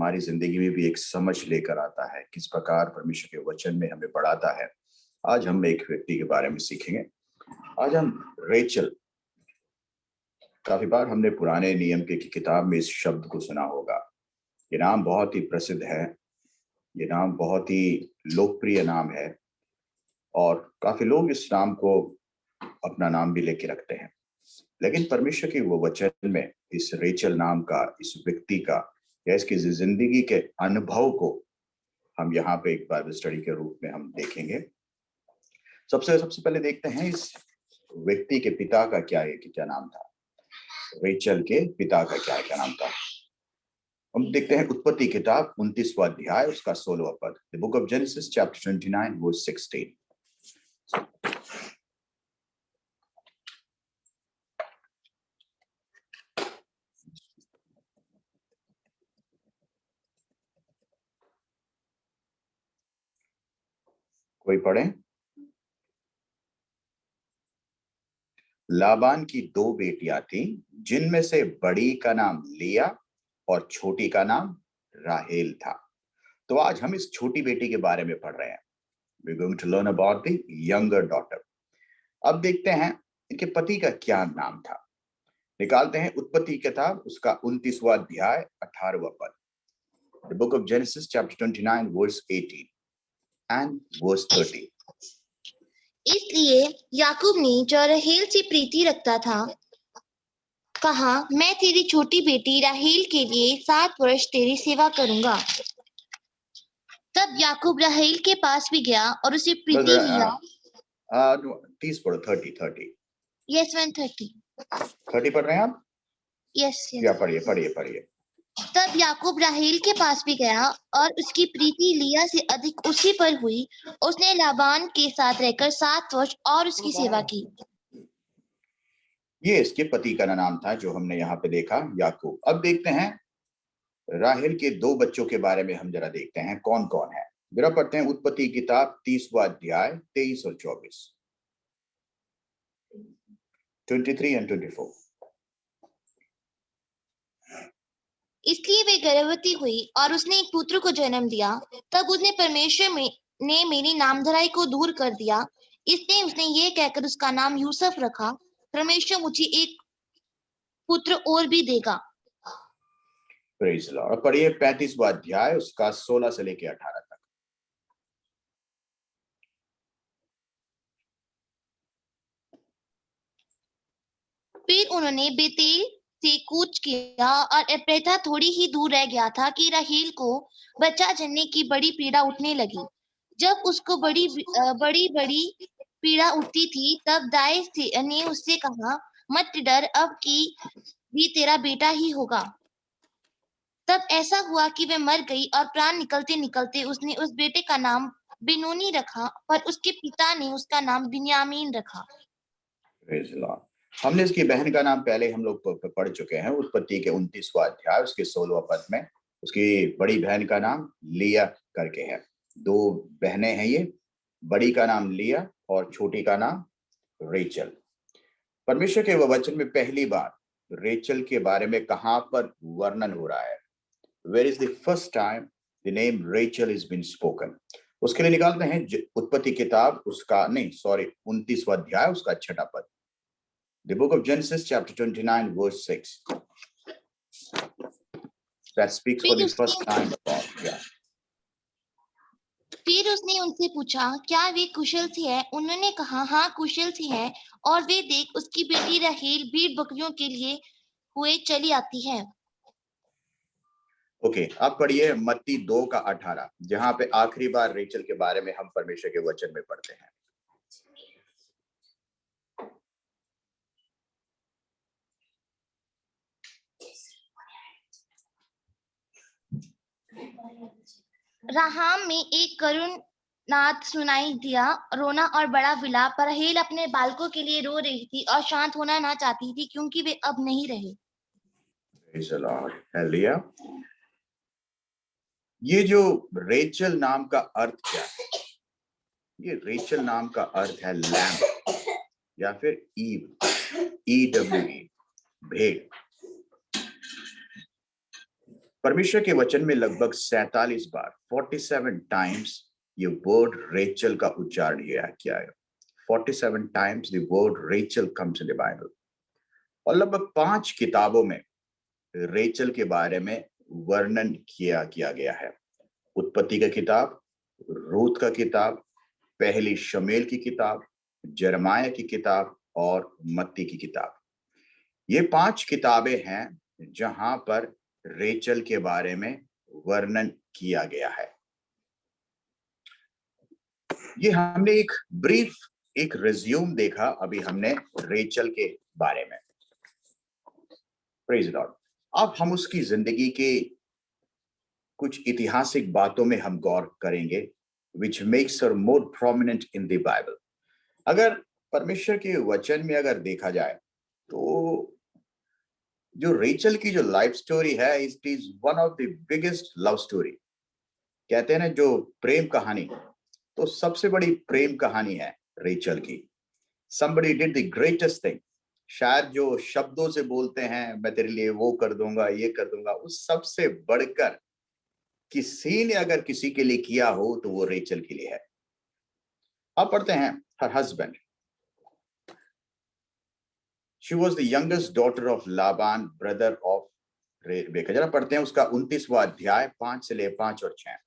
हमारी जिंदगी में भी एक समझ लेकर आता है, किस प्रकार परमेश्वर के वचन में हमें पढ़ाता है। आज हम एक व्यक्ति के बारे में सीखेंगे। आज हम रेचल, काफी बार हमने पुराने नियम की किताब में इस शब्द को सुना होगा। ये नाम बहुत ही प्रसिद्ध है, ये नाम बहुत ही लोकप्रिय नाम है और काफी लोग इस नाम को अपना नाम भी लेके रखते हैं। लेकिन परमेश्वर के वो वचन में इस रेचल नाम का, इस व्यक्ति का या इसकी जिंदगी के अनुभव को हम यहाँ पे एक बाइबल स्टडी के रूप में हम देखेंगे। सबसे पहले देखते हैं इस व्यक्ति के पिता का क्या नाम था। रेचल के पिता का क्या नाम था। हम देखते हैं उत्पत्ति किताब 29वां अध्याय उसका 16वां पद। The book of Genesis chapter 29 verse 16। कोई पढ़े? लाबान की 2 बेटियां थीं, जिनमें से बड़ी का नाम लिया और छोटी का नाम राहेल था। तो आज हम इस छोटी बेटी के बारे में पढ़ रहे हैं। We're going to learn about the younger daughter. अब देखते हैं इनके पति का क्या नाम था। निकालते हैं उत्पत्ति किताब उसका 29वां अध्याय 18वां पद। The book of Genesis chapter 29 verse 18 and verse 30. इसलिए याकूब ने जो राहेल से प्रीति रखता था कहा, मैं तेरी छोटी बेटी राहेल के लिए 7 वर्ष तेरी सेवा करूंगा। तब याकूब राहेल के पास भी गया और उसे प्रीति लिया। 30 पढ़ो, 30। यस 130 30 पढ़ रहे हैं आप? यस या पढ़िए। तब याकूब राहेल के पास भी गया और उसकी प्रीति लिया से अधिक उसी पर हुई। उसने लाबान के साथ रहकर 7 वर्ष और उसकी सेवा की। ये इसके पति का नाम था जो हमने यहाँ पे देखा, याकूब। अब देखते हैं राहेल के 2 बच्चों के बारे में। हम जरा देखते हैं कौन कौन है। जरा पढ़ते हैं उत्पत्ति किताब 30वां अध्याय 23 और 24, 23 and 24। इसलिए वे गर्भवती हुई और उसने एक पुत्र को जन्म दिया। तब उसने परमेश्वर ने मेरी नामधराई को दूर कर दिया, इसलिए उसने ये कहकर उसका नाम यूसुफ रखा, परमेश्वर मुझे एक पुत्र और भी देगा। Praise the Lord. पढ़िए 35वां अध्याय उसका 16 से लेकर 18 तक। फिर उन्होंने बेतेल से कूच किया और एप्रेथा थोड़ी ही दूर रह गया था कि राहेल को बच्चा जनने की बड़ी पीड़ा उठने लगी। जब उसको बड़ी पीड़ा उठती थी, तब दाई ने उससे कहा, मत डर, अब की भी तेरा बेटा ही होगा। तब ऐसा हुआ कि वह मर गई और प्राण निकलते निकलते उसने उस बेटे का नाम बिनोनी रखा, पर उसके पिता ने उसका नाम बिन्यामीन रखा। Praise the Lord. हमने इसकी बहन का नाम पहले हम लोग पढ़ चुके हैं। उत्पत्ति के 29वां अध्याय उसके 16वां पद में उसकी बड़ी बहन का नाम लिया करके है। 2 बहनें हैं ये, बड़ी का नाम लिया और छोटी का नाम रेचल। परमेश्वर के वचन में पहली बार रेचल के बारे में कहां पर वर्णन हो रहा है? Where is the first time the name Rachel is been spoken? उसके लिए निकालते हैं उत्पत्ति किताब उसका 29वां अध्याय उसका 6वां पद। The book of Genesis chapter 29 verse 6. That speaks for the first time about, yeah. फिर उसने उनसे पूछा, क्या वे कुशल से है? उन्होंने कहा, हाँ कुशल से है। और वे देख, उसकी बेटी राहेल भेड़ बकरियों के लिए हुए चली आती है। ओके, अब पढ़िए मत्ती 2 का 18, जहां पे आखिरी बार रेचल के बारे में हम परमेश्वर के वचन में पढ़ते हैं। राहाम में एक करुण नाद सुनाई दिया, रोना और बड़ा विलाप। पर राहेल अपने बालकों के लिए रो रही थी और शांत होना ना चाहती थी, क्योंकि वे अब नहीं रहे। Praise the Lord. हालेलुया। ये जो रेचल नाम का अर्थ क्या है? ये रेचल नाम का अर्थ है लैम्ब या फिर ईव, EWE, भेड़। परमेश्वर के वचन में लगभग 47 बार 47 टाइम्स ये वर्ड रेचल का उच्चारण किया है। 47 times the word Rachel comes in the Bible. और लगभग 5 किताबों में रेचल के बारे में वर्णन किया गया है। उत्पत्ति का किताब, रूत का किताब, पहली शमूएल की किताब, यिर्मयाह की किताब और मत्ती की किताब। ये 5 किताबें हैं जहां पर रेचल के बारे में वर्णन किया गया है। ये हमने एक ब्रीफ एक रिज्यूम देखा अभी हमने रेचल के बारे में। Praise the Lord. अब हम उसकी जिंदगी के कुछ ऐतिहासिक बातों में हम गौर करेंगे, which makes her more prominent in the Bible. अगर परमेश्वर के वचन में अगर देखा जाए तो जो रेचल की जो लाइफ स्टोरी है, it is one of the biggest love story. कहते हैं ना, जो प्रेम कहानी, तो सबसे बड़ी प्रेम कहानी है रेचल की। Somebody did the greatest thing. शायद जो शब्दों से बोलते हैं, मैं तेरे लिए वो कर दूंगा, ये कर दूंगा, उस सबसे बढ़कर किसी ने अगर किसी के लिए किया हो तो वो रेचल के लिए है। अब पढ़ते हैं her husband. She was the youngest daughter of Laban, brother of Rebekah. जरा पढ़ते हैं उसका 29वां अध्याय 5 से ले 5 और 6।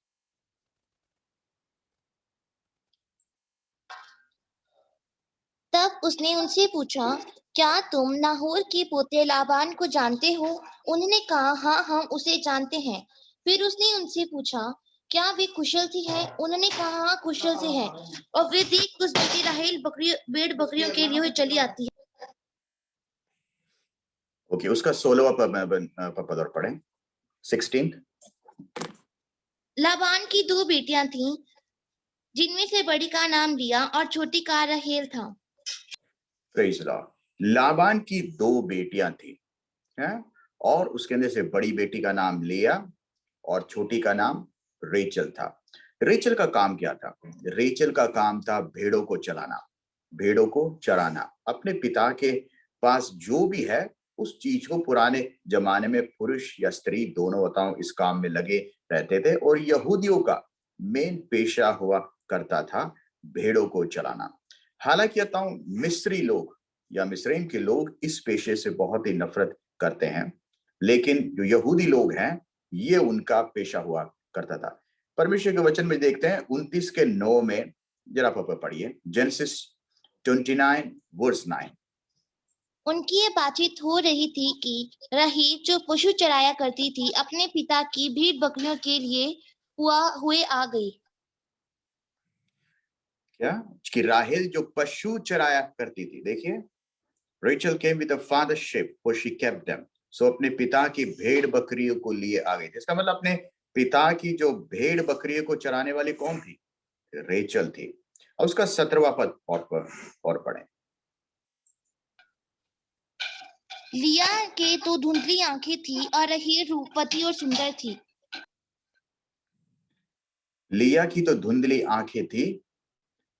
तब उसने उनसे पूछा, क्या तुम नाहोर के पोते लाबान को जानते हो? उन्होंने कहा, हाँ, हम उसे जानते हैं। फिर उसने उनसे पूछा, क्या वे कुशल से हैं? उन्होंने कहा, हाँ, कुशल से हैं। और वे देख उस बेटी राहेल भेड़ बकरियों के लिए चली आती है। ओके, उसका 16वां पद और पढ़ें, 16। लाबान की 2 बेटियां थीं, जिनमें से बड़ी का नाम लिया और छोटी का राहेल था। Praise the Lord. लाबान की 2 बेटियां थी, हैं? और उसके अंदर से बड़ी बेटी का नाम लिया और छोटी का नाम रेचल था। रेचल का काम क्या था? रेचल का काम था भेड़ों को चलाना, भेड़ों को चराना। अपने पिता के पास जो भी है उस चीज को, पुराने जमाने में पुरुष या स्त्री दोनों बताओ इस काम में लगे रहते थे, और यहूदियों का मेन पेशा हुआ करता था भेड़ों को चलाना। हालांकि बताऊं, मिस्री लोग या मिस्रैम के लोग इस पेशे से बहुत ही नफरत करते हैं, लेकिन जो यहूदी लोग हैं ये उनका पेशा हुआ करता था। परमेश्वर के वचन में देखते हैं 29 के 9 में, जरा पापा पढ़िए, जेनेसिस 29 वर्स 9। उनकी ये बातचीत हो रही थी कि राहेल जो पशु चराया करती थी, अपने पिता की भेड़ बकरियों के लिए हुए आ गई। क्या कि राहेल जो पशु चराया करती थी, देखिए, Rachel came with the father sheep for she kept them. So अपने पिता की भेड़ बकरियों को लिए आ गई थी। इसका मतलब अपने पिता की जो भेड़ बकरियों को चराने वाली कौन थी? रेचल थी। और उसका 17वां पद और पढ़ें। लिया के तो धुंधली आंखें थी और राहेल रूपवती और सुंदर थी। लिया की तो धुंधली आंखें थी,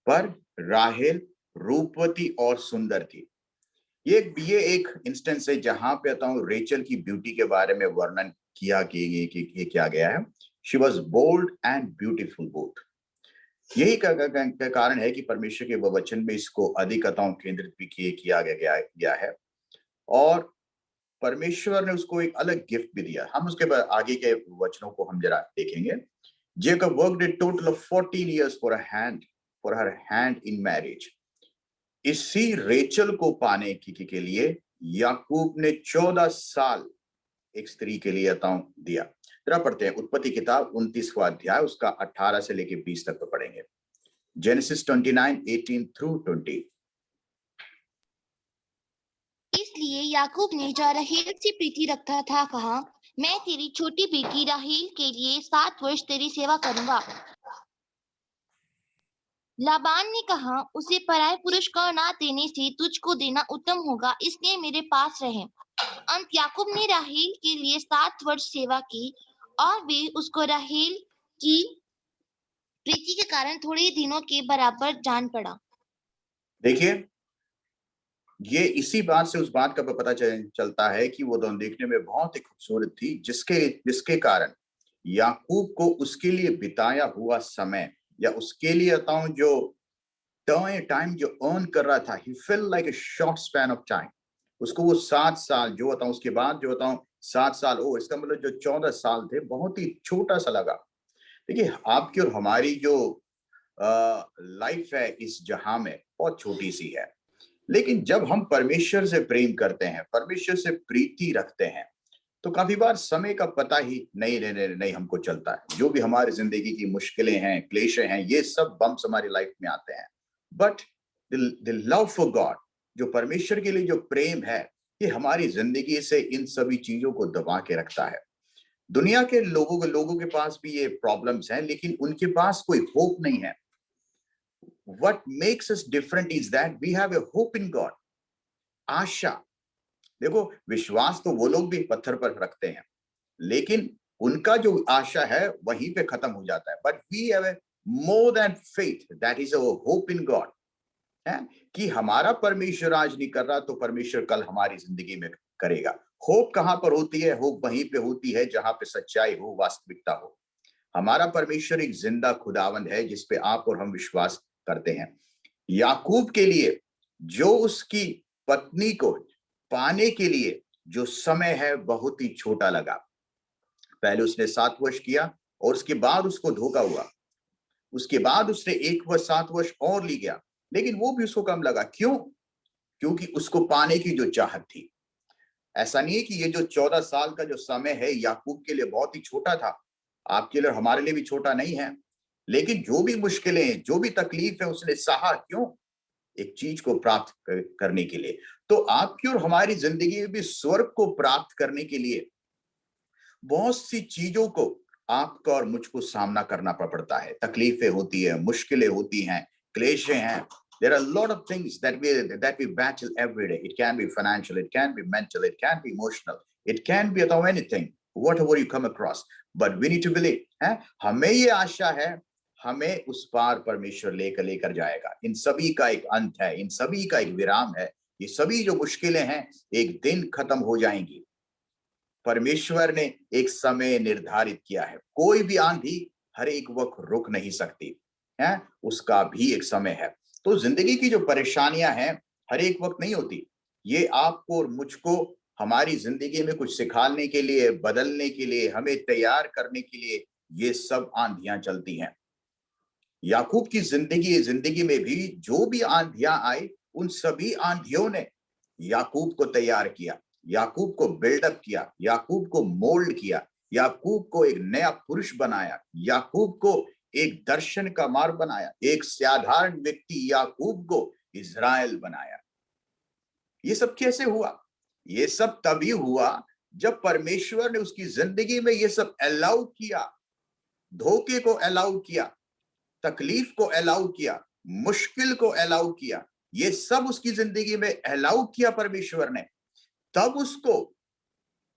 पर राहेल रूपवती और सुंदर थी। ये एक इंस्टेंस है जहां पे आता हूं रेचल की ब्यूटी के बारे में वर्णन किया गया है। She was bold and beautiful both. यही का कारण है कि परमेश्वर के वचन में इसको अधिक केंद्रित भी किया गया है, और परमेश्वर ने उसको एक अलग गिफ्ट भी दिया। हम उसके बाद आगे के वचनों को हम जरा देखेंगे। Jacob worked a total of 14 years for her hand in marriage. इसी रेचल को पाने के लिए याकूब ने 14 साल एक स्त्री के लिए दिया। जरा पढ़ते हैं उत्पत्ति किताब 29वां अध्याय, उसका 18 से लेके 20 तक पढ़ेंगे। Genesis 29 18 through 20। इसलिए याकूब ने जो राहेल से प्रीति रखता था कहा, मैं तेरी छोटी बेटी राहेल के लिए 7 वर्ष तेरी सेवा करूंगा। लाबान ने कहा, उसे पराये पुरुष को ना देने से तुझको देना उत्तम होगा, इसलिए मेरे पास रहे। अंत याकूब ने राहेल के लिए 7 वर्ष सेवा की, और वे उसको राहेल की प्रीति के कारण थोड़े दिनों के बराबर जान पड़ा। देखिए, ये इसी बात से उस बात का पता चलता है कि वो दोनों देखने में बहुत ही खूबसूरत थी, जिसके जिसके कारण याकूब को उसके लिए बिताया हुआ समय या उसके लिए बताऊं जो टाइम जो अर्न कर रहा था, he felt like a short span of time. उसको वो 7 साल जो बताऊं, उसके बाद जो बताऊं 7 साल, ओ इसका मतलब जो 14 साल थे बहुत ही छोटा सा लगा। देखिए आपकी और हमारी जो लाइफ है इस जहां में बहुत छोटी सी है, लेकिन जब हम परमेश्वर से प्रेम करते हैं, परमेश्वर से प्रीति रखते हैं, तो काफी बार समय का पता ही नहीं हमको चलता है। जो भी हमारी जिंदगी की मुश्किलें हैं, क्लेशें हैं, ये सब बम्स हमारी लाइफ में आते हैं, but the love for God, जो परमेश्वर के लिए जो प्रेम है, ये हमारी जिंदगी से इन सभी चीजों को दबा के रखता है। दुनिया के लोगों के पास भी ये प्रॉब्लम्स हैं, लेकिन उनके पास कोई होप नहीं है। What makes us different is that we have a hope in God. आशा, देखो विश्वास तो वो लोग भी पत्थर पर रखते हैं, लेकिन उनका जो आशा है वहीं पे खत्म हो जाता है। But we have a more than faith, that is our hope in God, है कि हमारा परमेश्वर आज नहीं कर रहा तो परमेश्वर कल हमारी जिंदगी में करेगा। होप कहां पर होती है? होप वहीं पे होती है जहां पे सच्चाई हो, वास्तविकता हो। हमारा परमेश्वर एक जिंदा खुदावंद है जिस पे आप और हम विश्वास करते हैं। याकूब के लिए जो उसकी पत्नी को पाने के लिए जो समय है बहुत ही छोटा लगा। पहले उसने 7 वर्ष किया और उसके बाद उसको धोखा हुआ, उसके बाद उसने 1 वर्ष 7 वर्ष और ली गया, लेकिन वो भी उसको कम लगा। क्यों? क्योंकि उसको पाने की जो चाहत थी। ऐसा नहीं है कि ये जो 14 साल का जो समय है याकूब के लिए बहुत ही छोटा था, आपके लिए हमारे लिए भी छोटा नहीं है, लेकिन जो भी मुश्किलें, जो भी तकलीफ है उसने सहा। क्यों? एक चीज को प्राप्त करने के लिए। तो आपकी और हमारी जिंदगी में भी स्वर्ग को प्राप्त करने के लिए बहुत सी चीजों को आपको और मुझको सामना करना पड़ता है। तकलीफें होती है, मुश्किलें होती हैं, क्लेशें हैं। There are a lot of things that we battle every day. It can be financial, it can be mental, it can be emotional, it can be about anything, whatever you come across. But we need to believe, है? हमें ये आशा है, हमें उस पार परमेश्वर लेकर जाएगा। इन सभी का एक अंत है, इन सभी का एक विराम है। ये सभी जो मुश्किलें हैं एक दिन खत्म हो जाएंगी। परमेश्वर ने एक समय निर्धारित किया है। कोई भी आंधी हर एक वक्त रुक नहीं सकती है, उसका भी एक समय है। तो जिंदगी की जो परेशानियां हैं हर एक वक्त नहीं होती। ये आपको और मुझको हमारी जिंदगी में कुछ सिखाने के लिए, बदलने के लिए, हमें तैयार करने के लिए ये सब आंधियां चलती हैं। याकूब की जिंदगी में भी जो भी आंधियां आई, उन सभी आंधियों ने याकूब को तैयार किया, याकूब को बिल्डअप किया, याकूब को मोल्ड किया, याकूब को एक नया पुरुष बनाया, याकूब को एक दर्शन का मार्ग बनाया, एक साधारण व्यक्ति याकूब को इज़राइल बनाया। ये सब कैसे हुआ? ये सब तभी हुआ जब परमेश्वर ने उसकी जिंदगी में ये सब अलाउ किया, धोखे को अलाउ किया, तकलीफ को अलाउ किया, मुश्किल को अलाउ किया। ये सब उसकी जिंदगी में अलाउ किया परमेश्वर ने, तब उसको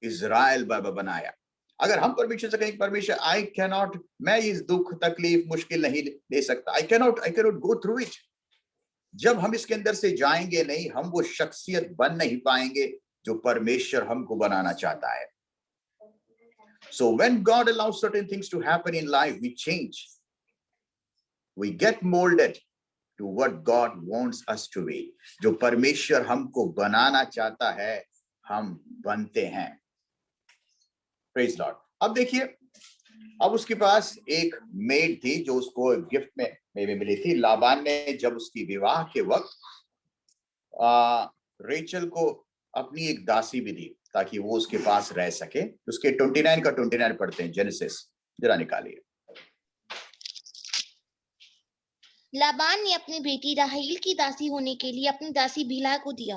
इज़राइल बनाया। अगर हम परमेश्वर से कहें परमेश्वर आई कैन नॉट, मैं इस दुख तकलीफ मुश्किल नहीं ले सकता, आई can not go through it, जब हम इसके अंदर से जाएंगे नहीं, हम वो शख्सियत बन नहीं पाएंगे जो परमेश्वर हमको बनाना चाहता है। So when God allows certain things to happen in life, we change, we get molded to what God wants us to be. जो परमेश्वर हमको बनाना चाहता है हम बनते हैं। Praise Lord। अब देखिए, अब उसके पास एक मेड थी जो उसको गिफ्ट में मिली थी। लाबान ने जब उसकी विवाह के वक्त रेचल को अपनी एक दासी भी दी ताकि वो उसके पास रह सके। उसके 29 का 29 पढ़ते हैं, जेनेसिस जरा निकालिए। लाबान ने अपनी बेटी राहेल की दासी होने के लिए अपनी दासी बिल्हा को दिया।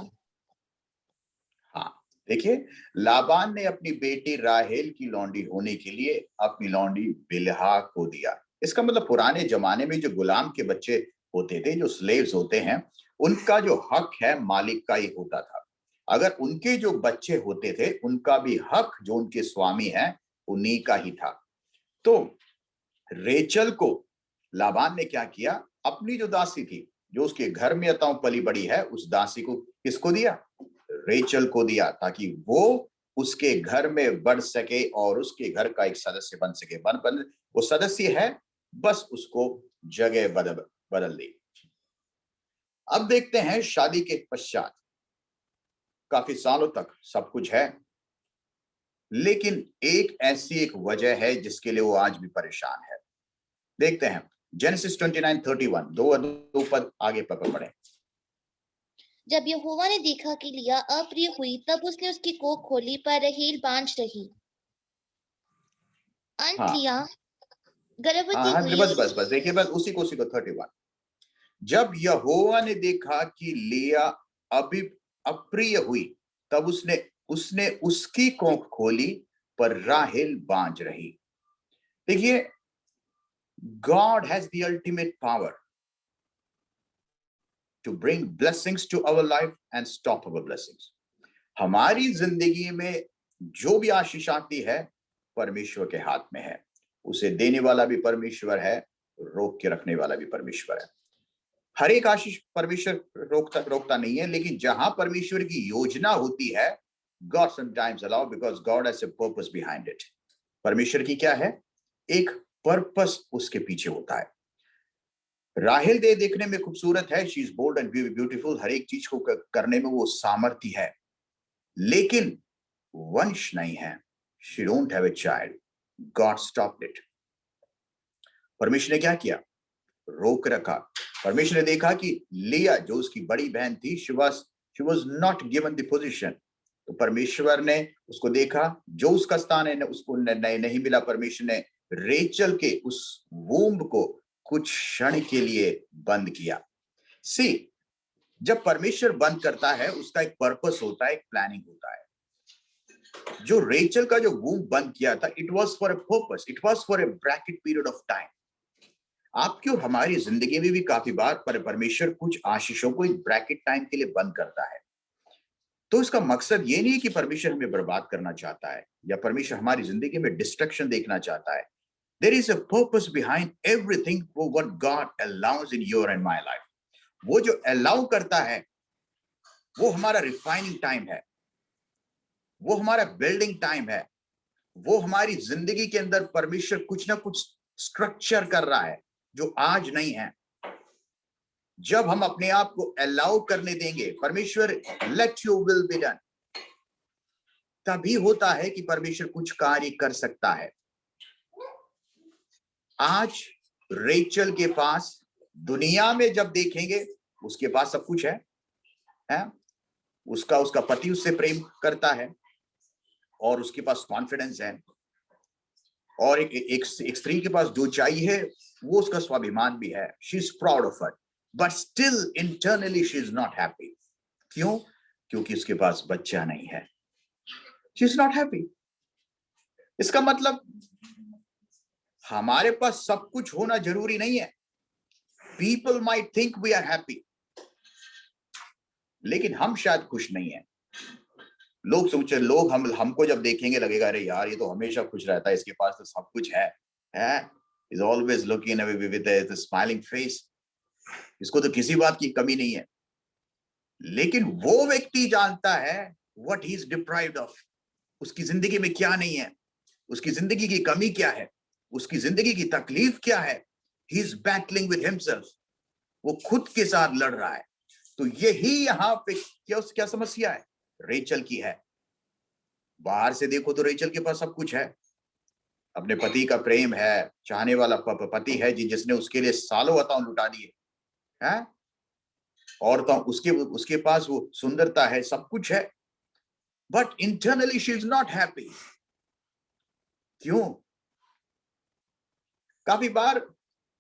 हाँ, देखिए, लाबान ने अपनी बेटी राहेल की लौंडी होने के लिए अपनी लौंडी बिल्हा को दिया। इसका मतलब पुराने जमाने में जो गुलाम के बच्चे होते थे, जो स्लेव्स होते हैं, उनका जो हक है मालिक का ही होता था। अगर उनके जो बच्चे होते थे उनका भी हक जो उनके स्वामी हैं उन्हीं का ही था। तो रेचल को लाबान ने क्या किया, अपनी जो दासी थी जो उसके घर में अतः पली बड़ी है, उस दासी को किसको दिया? रेचल को दिया, ताकि वो उसके घर में बढ़ सके और उसके घर का एक सदस्य बन सके। बन वो सदस्य है, बस उसको जगह बदल दी। अब देखते हैं शादी के पश्चात काफी सालों तक सब कुछ है, लेकिन एक वजह है जिसके लिए वो आज भी परेशान है। देखते हैं जेनेसिस 29:31, दो पद आगे पढ़े। जब यहोवा ने देखा कि लिया अप्रिय हुई, तब उसने उसकी कोख खोली, पर राहेल बांझ रही। अंत हाँ लिया गर्भवती हाँ, हुई। बस देखिए, बस उसी को 31। जब यहोवा ने देखा कि लिया अभी अप्रिय हुई, तब उसने उसने उसकी कोख खोली, पर राहेल बांझ रही। देखिए, God has the ultimate power to bring blessings to our life and stop our blessings. हमारी जिंदगी में जो भी आशीष आती है, परमेश्वर के हाथ में है। उसे देने वाला भी परमेश्वर है, रोक के रखने वाला भी परमेश्वर है। हर एक आशीष परमेश्वर रोकता नहीं है, लेकिन जहां परमेश्वर की योजना होती है, God sometimes allow because God has a purpose behind it. परमेश्वर की क्या है? एक पर्पस उसके पीछे होता है। राहेल देखने में खूबसूरत है, she is bold and beautiful, हर एक चीज को करने में वो सामर्थ्य है, लेकिन वंश नहीं है। She don't have a child. God stopped it. परमेश्वर ने क्या किया? रोक रखा। परमेश्वर ने देखा कि लिया जो उसकी बड़ी बहन थी, she was not given the position. तो परमेश्वर ने उसको देखा, जो उसका स्थान है उसको नहीं मिला। परमेश्वर ने रेचल के उस वूम्ब को कुछ क्षण के लिए बंद किया। सी, जब परमेश्वर बंद करता है, उसका एक पर्पस होता है, एक प्लानिंग होता है। जो रेचल का जो वूम्ब बंद किया था, it was for a purpose, it was for a bracket period of time. आपकी और हमारी जिंदगी में भी काफी बार परमेश्वर कुछ आशीषों को एक ब्रैकेट टाइम के लिए बंद करता है। तो इसका मकसद ये नहीं कि परमेश्वर हमें बर्बाद करना चाहता है या परमेश्वर हमारी जिंदगी में डिस्ट्रक्शन देखना चाहता है। There is a purpose behind everything for what God allows in your and my life. वो जो allow करता है, वो हमारा रिफाइनिंग टाइम है, वो हमारा बिल्डिंग टाइम है, वो हमारी जिंदगी के अंदर परमेश्वर कुछ ना कुछ स्ट्रक्चर कर रहा है जो आज नहीं है। जब हम अपने आप को अलाउ करने देंगे, परमेश्वर let your will be done, तभी होता है कि परमेश्वर कुछ कार्य कर सकता है। आज रेचल के पास, दुनिया में जब देखेंगे, उसके पास सब कुछ है? उसका पति उससे प्रेम करता है और उसके पास कॉन्फिडेंस है, और एक स्त्री के पास जो चाहिए वो उसका स्वाभिमान भी है। She is proud of it, but still internally she is not happy. क्यों? क्योंकि उसके पास बच्चा नहीं है। She is not happy. इसका मतलब हमारे पास सब कुछ होना जरूरी नहीं है। People might think we are happy, लेकिन हम शायद खुश नहीं है। लोग हमको जब देखेंगे लगेगा, अरे यार ये तो हमेशा खुश रहता है, इसके पास तो सब कुछ है, is always looking with a smiling face, इसको तो किसी बात की कमी नहीं है। लेकिन वो व्यक्ति जानता है what he is deprived of, उसकी जिंदगी में क्या नहीं है, उसकी जिंदगी की कमी क्या है, उसकी जिंदगी की तकलीफ क्या है। He is battling with himself, वो खुद के साथ लड़ रहा है। तो यही यहाँ पे क्या समस्या है? रेचल की है। बाहर से देखो तो रेचल के पास सब कुछ है, अपने पति का प्रेम है, चाहने वाला पति है जिसने उसके लिए सालों अताओं लुटा दिए हैं, और तो उसके पास वो सुंदरता है, सब कुछ है, but internally she is not happy. क्यों? काफी बार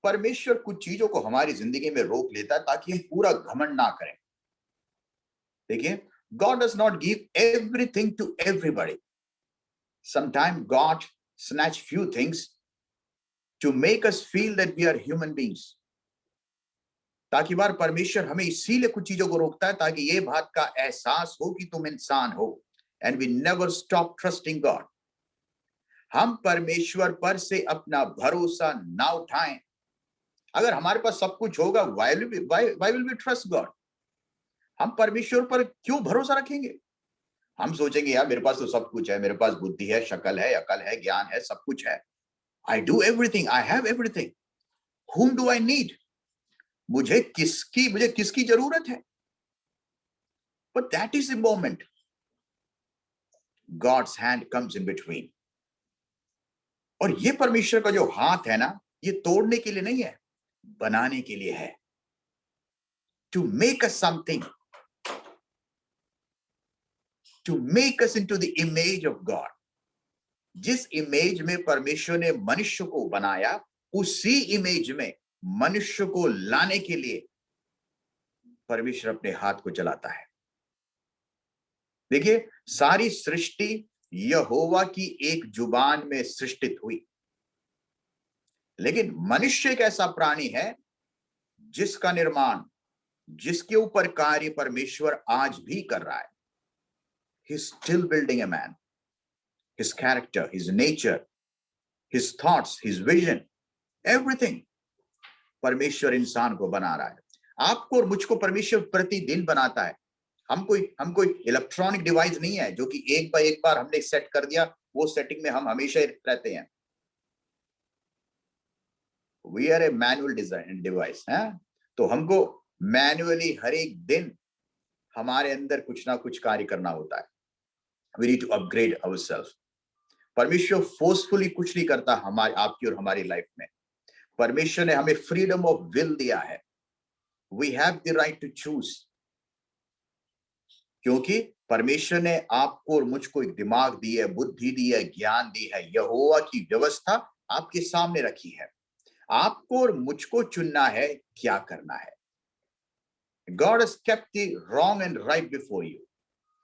परमेश्वर कुछ चीजों को हमारी जिंदगी में रोक लेता है ताकि हम पूरा घमंड ना करें। देखिए, God does not give everything to everybody. Sometimes God snatch few things to make us feel that we are human beings. ताकि बार परमेश्वर हमें इसीलिए कुछ चीजों को रोकता है ताकि ये बात का एहसास हो कि तुम इंसान हो। And we never stop trusting God. हम परमेश्वर पर से अपना भरोसा ना उठाएं अगर हमारे पास सब कुछ होगा, why will we trust God? हम परमेश्वर पर क्यों भरोसा रखेंगे? हम सोचेंगे यार मेरे पास तो सब कुछ है, मेरे पास बुद्धि है, शक्ल है, अकल है, ज्ञान है, सब कुछ है. I do everything, I have everything. Whom do I need? मुझे किसकी जरूरत है? But that is the moment God's hand comes in between. और ये परमेश्वर का जो हाथ है ना, ये तोड़ने के लिए नहीं है, बनाने के लिए है. To make us something, to make us into the image of God. जिस इमेज में परमेश्वर ने मनुष्य को बनाया, उसी इमेज में मनुष्य को लाने के लिए परमेश्वर अपने हाथ को चलाता है. देखिए, सारी सृष्टि यहोवा की एक जुबान में सृष्टित हुई, लेकिन मनुष्य एक ऐसा प्राणी है जिसका निर्माण, जिसके ऊपर कार्य परमेश्वर आज भी कर रहा है. He's still building a man. His character, his nature, his thoughts, his vision, everything. परमेश्वर इंसान को बना रहा है. आपको और मुझको परमेश्वर प्रतिदिन बनाता है. हम कोई इलेक्ट्रॉनिक डिवाइस नहीं है जो कि एक बार हमने सेट कर दिया, वो सेटिंग में हम हमेशा रहते हैं. We are a manual design device, है? तो हमको मैन्युअली हर एक दिन हमारे अंदर कुछ ना कुछ कार्य करना होता है. We need to upgrade ourselves. परमेश्वर फोर्सफुली कुछ नहीं करता हमारी, आपकी और हमारी लाइफ में. परमेश्वर ने हमें फ्रीडम ऑफ विल दिया है. We have the right to choose. क्योंकि परमेश्वर ने आपको और मुझको एक दिमाग दी है, बुद्धि दी है, ज्ञान दी है. यहोवा की व्यवस्था आपके सामने रखी है. आपको और मुझको चुनना है क्या करना है. God has kept the wrong and right before you.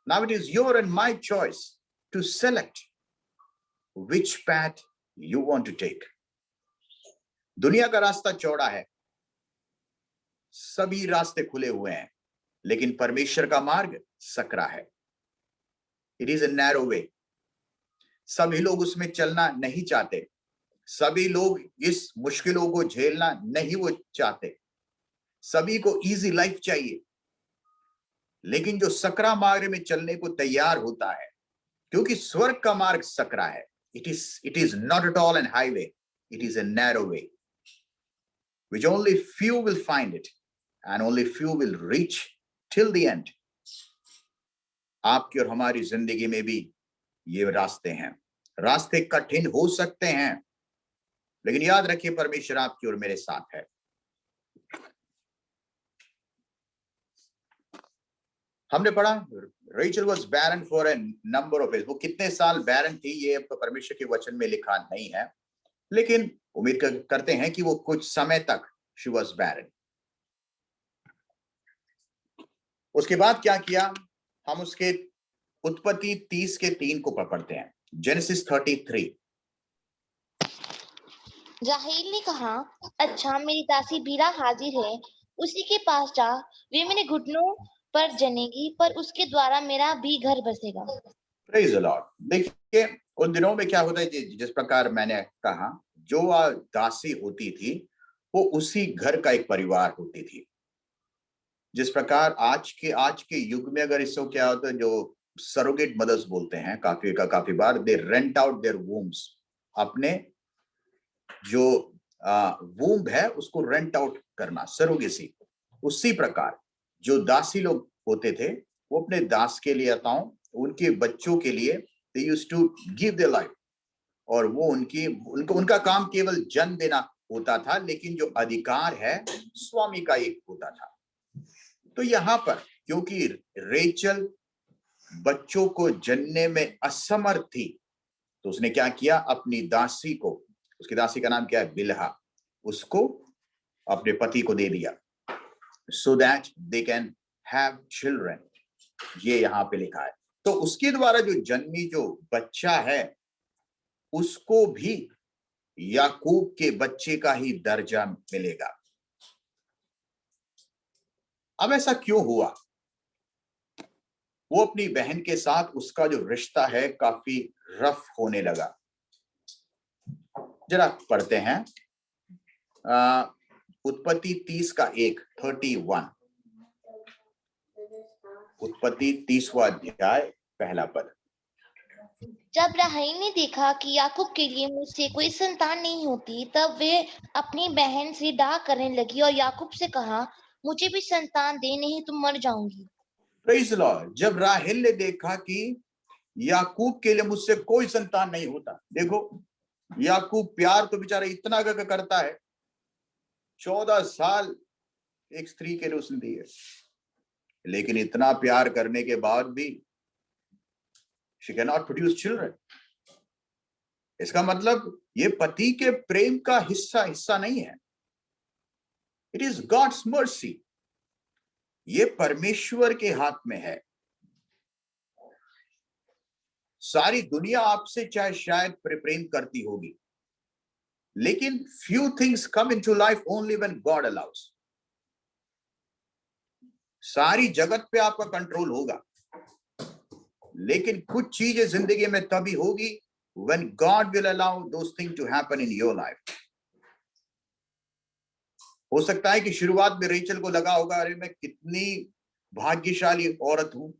Now it is your and my choice to select which path you want to take. दुनिया का रास्ता चौड़ा है, सभी रास्ते खुले हुए हैं, लेकिन परमेश्वर का मार्ग सकरा है. It is a narrow way. सभी लोग उसमें चलना नहीं चाहते, सभी लोग इस मुश्किलों को झेलना नहीं वो चाहते, सभी को इजी लाइफ चाहिए. लेकिन जो सकरा मार्ग में चलने को तैयार होता है, क्योंकि स्वर्ग का मार्ग सकरा है. It is not at all an highway. It is a narrow way, which only few will find it, and only few will reach till the end. आपकी और हमारी जिंदगी में भी ये रास्ते हैं. रास्ते कठिन हो सकते हैं, लेकिन याद रखिए परमेश्वर आपकी और मेरे साथ है. हमने पढ़ा Rachel was barren for a number of years. वो कितने साल बैरन थी ये परमेश्वर के वचन में लिखा नहीं है, लेकिन उम्मीद करते हैं कि वो कुछ समय तक शी वाज बैरन. उसके बाद क्या किया, हम उसके उत्पत्ति 30:3 को पढ़ते हैं. जेनेसिस 33. राहेल ने कहा, अच्छा मेरी दासी बीरा हाजिर है, उसी के पास जा, वे मेरे घुटनों पर जनेगी, पर उसके द्वारा मेरा भी घर बसेगा. Praise the Lord. देखिए उन दिनों में क्या होता है, जिस प्रकार मैंने कहा, जो दासी होती थी वो उसी घर का एक परिवार होती थी. जिस प्रकार आज के युग में अगर इसको क्या होता है, जो सरोगेट मदर्स बोलते हैं, काफी बार दे रेंट आउट देयर वूम्स. अपने जो वूम्ब है उसको रेंट आउट करना, सरोगेसी. उसी प्रकार जो दासी लोग होते थे वो अपने दास के लिए, उनके बच्चों के लिए they used to give their life. और वो उनका काम केवल जन्म देना होता था, लेकिन जो अधिकार है स्वामी का एक होता था. तो यहाँ पर क्योंकि रेचल बच्चों को जनने में असमर्थ थी, तो उसने क्या किया, अपनी दासी को, उसकी दासी का नाम क्या है, बिल्हा, उसको अपने पति को दे दिया, so that they can have children. ये यहाँ पे लिखा है. तो उसके द्वारा जो जन्मी जो बच्चा है उसको भी याकूब के बच्चे का ही दर्जा मिलेगा. अब ऐसा क्यों हुआ? वो अपनी बहन के साथ उसका जो रिश्ता है काफी रफ होने लगा. जरा पढ़ते हैं उत्पत्ति 30:1 उत्पत्ति 30वां अध्याय पहला पद। जब राहेल ने देखा कि याकूब के लिए मुझसे कोई संतान नहीं होती, तब वे अपनी बहन से डाह करने लगी और याकूब से कहा, मुझे भी संतान दे, नहीं तो मर जाऊंगी। Praise the Lord. जब राहेल ने देखा कि याकूब के लिए मुझसे कोई संतान नहीं होता, देखो याकूब प्यार तो बेचारा इतना करता है, 14 साल एक स्त्री के लिए उसने दिए, लेकिन इतना प्यार करने के बाद भी she cannot produce children। इसका मतलब ये पति के प्रेम का हिस्सा नहीं है। It is God's mercy. ये परमेश्वर के हाथ में है। सारी दुनिया आपसे चाहे शायद प्रेम करती होगी, लेकिन few things come into life only when God allows। सारी जगत पे आपका कंट्रोल होगा, लेकिन कुछ चीजें जिंदगी में तभी होगी when God will allow those things to happen in your life। हो सकता है कि शुरुआत में रेचल को लगा होगा, अरे मैं कितनी भाग्यशाली औरत हूं,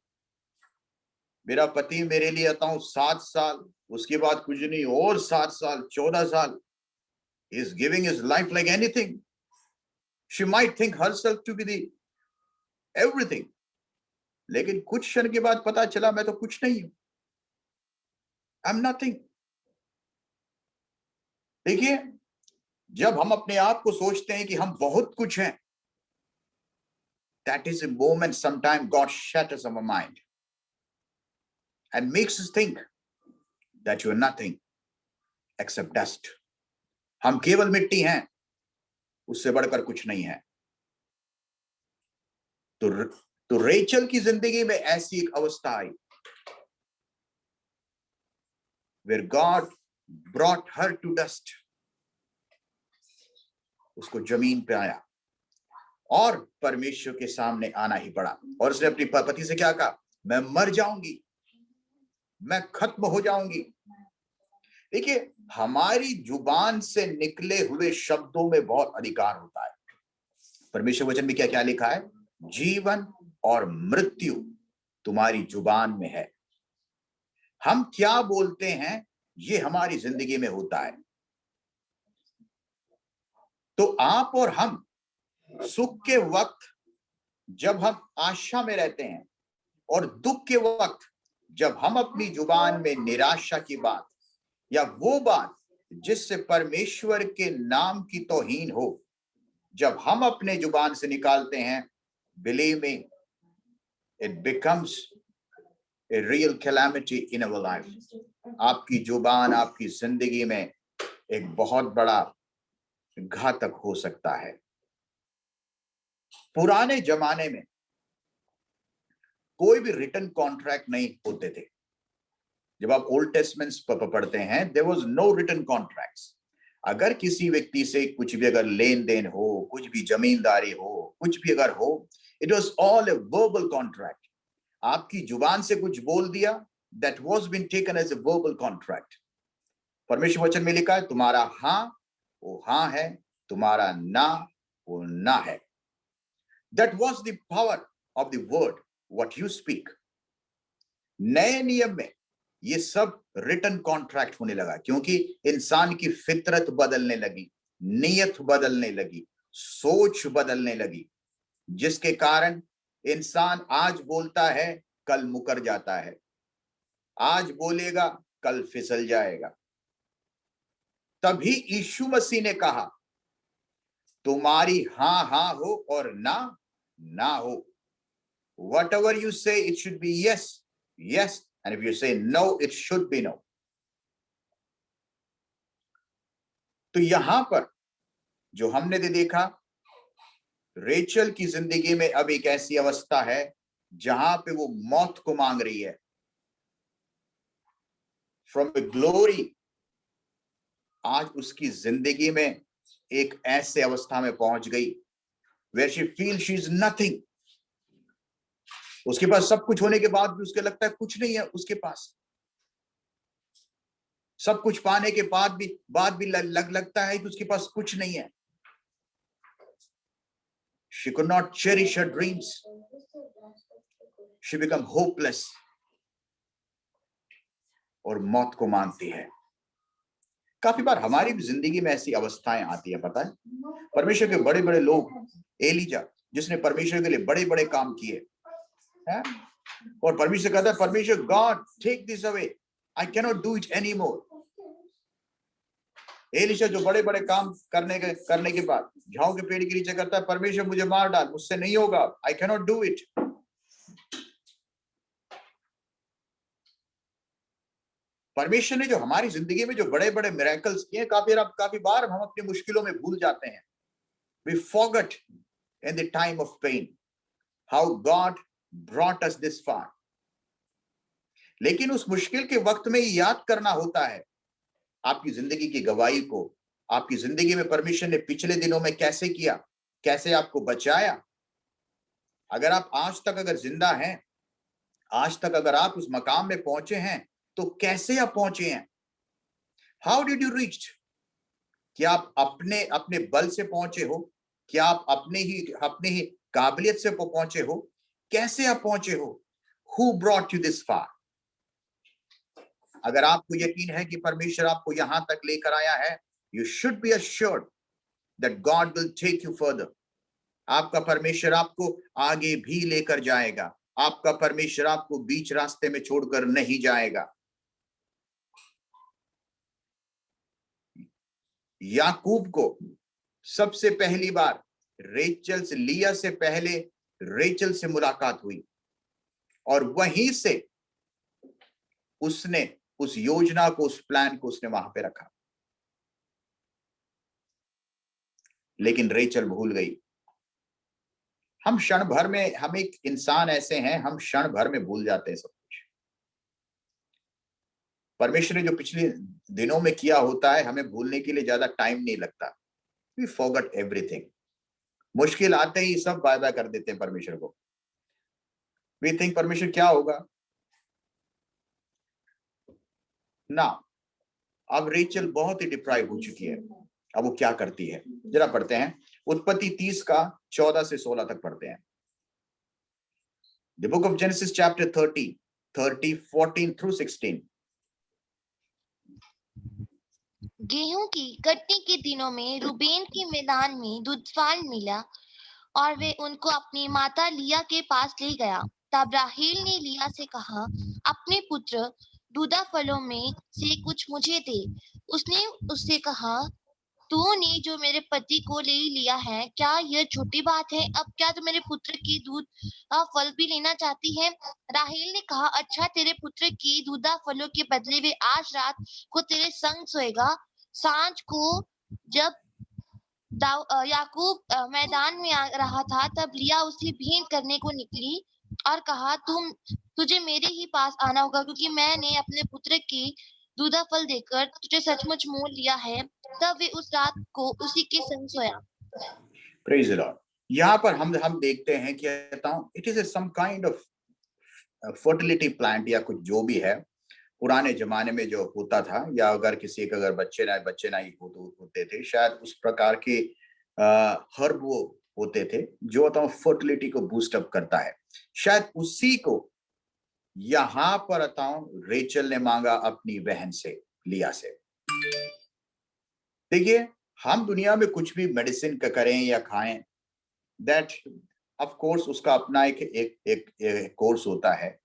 मेरा पति मेरे लिए आता हूं 7 साल, उसके बाद कुछ नहीं, और 7 साल 14 साल, he is giving his life like anything। she might think herself to be the everything। लेकिन कुछ क्षण के बाद पता चला मैं तो कुछ नहीं हूं, I'm nothing। देखिए, जब हम अपने आप को सोचते हैं कि हम बहुत कुछ हैं, that is a moment sometime God shatters our mind and makes us think that you are nothing except dust। हम केवल मिट्टी हैं, उससे बढ़कर कुछ नहीं है। तो रेचल की जिंदगी में ऐसी एक अवस्था आई where God brought her to dust। उसको जमीन पे आया और परमेश्वर के सामने आना ही पड़ा, और उसने अपने पति से क्या कहा, मैं मर जाऊंगी, मैं खत्म हो जाऊंगी। देखिए, हमारी जुबान से निकले हुए शब्दों में बहुत अधिकार होता है। परमेश्वर वचन में क्या क्या लिखा है, जीवन और मृत्यु तुम्हारी जुबान में है। हम क्या बोलते हैं ये हमारी जिंदगी में होता है। तो आप और हम सुख के वक्त जब हम आशा में रहते हैं, और दुख के वक्त जब हम अपनी जुबान में निराशा की बात या वो बात जिससे परमेश्वर के नाम की तौहीन हो, जब हम अपने जुबान से निकालते हैं, believe me, it becomes a real calamity in our life. आपकी जुबान आपकी जिंदगी में एक बहुत बड़ा घातक हो सकता है। पुराने जमाने में कोई भी रिटन कॉन्ट्रैक्ट नहीं होते थे। जब आप ओल्ड टेस्टमेंट्स पढ़ते हैं, there was no written contracts. अगर किसी व्यक्ति से कुछ भी अगर लेन देन हो, कुछ भी जमींदारी हो, कुछ भी अगर हो, it was all a verbal contract. आपकी जुबान से कुछ बोल दिया, that was been taken as a verbal contract. परमेश्वर वचन में लिखा है, तुम्हारा हां वो हां है, तुम्हारा ना वो ना है। That was the power of the word what you speak. नए नियम में ये सब रिटन कॉन्ट्रैक्ट होने लगा, क्योंकि इंसान की फितरत बदलने लगी, नीयत बदलने लगी, सोच बदलने लगी, जिसके कारण इंसान आज बोलता है, कल मुकर जाता है, आज बोलेगा, कल फिसल जाएगा। तभी यीशु मसीह ने कहा, तुम्हारी हां हां हो और ना ना हो। Whatever you say, it should be yes, yes, and if you say no, it should be no। तो यहां पर जो हमने देखा, रेचल की जिंदगी में अब एक ऐसी अवस्था है जहां पे वो मौत को मांग रही है। फ्रॉम ए ग्लोरी, आज उसकी जिंदगी में एक ऐसे अवस्था में पहुंच गई where she feels she is nothing। उसके पास सब कुछ होने के बाद भी उसके लगता है कुछ नहीं है उसके पास। सब कुछ पाने के बाद भी लगता है कि उसके पास कुछ नहीं है। She could not cherish her dreams. She became hopeless. और मौत को मांगती है। काफी बार हमारी भी जिंदगी में ऐसी अवस्थाएं आती है, पता है। परमेश्वर के बड़े बड़े लोग, एलिजा जिसने परमेश्वर के लिए बड़े बड़े काम किए हैं, और परमेश्वर कहता है, परमेश्वर, God take this away, I can not do it any more. Elisha जो बड़े बड़े काम करने के बाद झाऊ के पेड़ के नीचे करता है, परमेश्वर मुझे मार डाल, मुझसे नहीं होगा, आई कैन नॉट डू इट। परमेश्वर ने जो हमारी जिंदगी में जो बड़े बड़े मिरेकल्स किए, काफी बार हम अपनी मुश्किलों में भूल जाते हैं। We forget in the time of pain how God brought us this far. लेकिन उस मुश्किल के वक्त में याद करना होता है आपकी जिंदगी की गवाही को, आपकी जिंदगी में परमेश्वर ने पिछले दिनों में कैसे किया, कैसे आपको बचाया। अगर आप आज तक अगर जिंदा हैं, आज तक अगर आप उस मकाम में पहुंचे हैं, तो कैसे आप पहुंचे हैं? How did you reach? क्या आप अपने बल से पहुंचे हो? क्या आप अपने ही काबिलियत से पहुंचे हो? कैसे आप पहुंचे हो? Who brought you this far? अगर आपको यकीन है कि परमेश्वर आपको यहां तक लेकर आया है, you should be assured that God will take you further. आपका परमेश्वर आपको आगे भी लेकर जाएगा। आपका परमेश्वर आपको बीच रास्ते में छोड़कर नहीं जाएगा। याकूब को सबसे पहली बार लिया से पहले रेचल से मुलाकात हुई, और वहीं से उसने उस योजना को, उस प्लान को उसने वहां पे रखा। लेकिन रेचल भूल गई। हम क्षण भर में, हम एक इंसान ऐसे हैं, हम क्षण भर में भूल जाते हैं सब कुछ। परमेश्वर ने जो पिछले दिनों में किया होता है, हमें भूलने के लिए ज्यादा टाइम नहीं लगता। We forget everything. मुश्किल आते ही सब बाय बाय कर देते हैं परमेश्वर को। वी थिंक परमेश्वर क्या होगा ना। अब रेचल बहुत ही डिप्राइव हो चुकी है। अब वो क्या करती है, जरा पढ़ते हैं। उत्पत्ति 30 का 14 से 16 तक पढ़ते हैं। The book of Genesis chapter 30 14 through 16। गेहूं की कटनी के दिनों में रूबेन के मैदान में दूधवान मिला, और वे उनको अपनी माता लिया के पास ले गया। तब राहेल ने लिया से कहा, अपने पुत्र दूधा फलों में से कुछ मुझे दे। उसने उससे कहा, तूने जो मेरे पति को ले लिया है, क्या यह छोटी बात है? अब क्या तू मेरे पुत्र की दूध फल भी लेना चाहती है? राहेल ने कहा, अच्छा, तेरे पुत्र की दूधा फलों के बदले वे आज रात को तेरे संग सोएगा। सांझ को जब याकूब मैदान में आ रहा था, तब लिया उससे भेंट करने को निकली और कहा, तुझे मेरे ही पास आना होगा, क्योंकि मैंने अपने पुत्र की दूधा फल देकर तुझे सचमुच मोल लिया है। तब वे उस रात को उसी के संग सोया। Praise the Lord. यहाँ पर हम देखते हैं कि it is some kind of fertility plant या कुछ जो भी है। पुराने जमाने में जो होता था, या अगर किसी के अगर बच्चे नहीं होते थे, शायद उस प्रकार के हर्ब वो होते थे जो फर्टिलिटी को बूस्ट अप करता है। शायद उसी को यहां पर रेचल ने मांगा अपनी बहन से, लिया से। देखिए, हम दुनिया में कुछ भी मेडिसिन का करें या खाएं, दैट ऑफ कोर्स उसका अपना एक कोर्स होता है,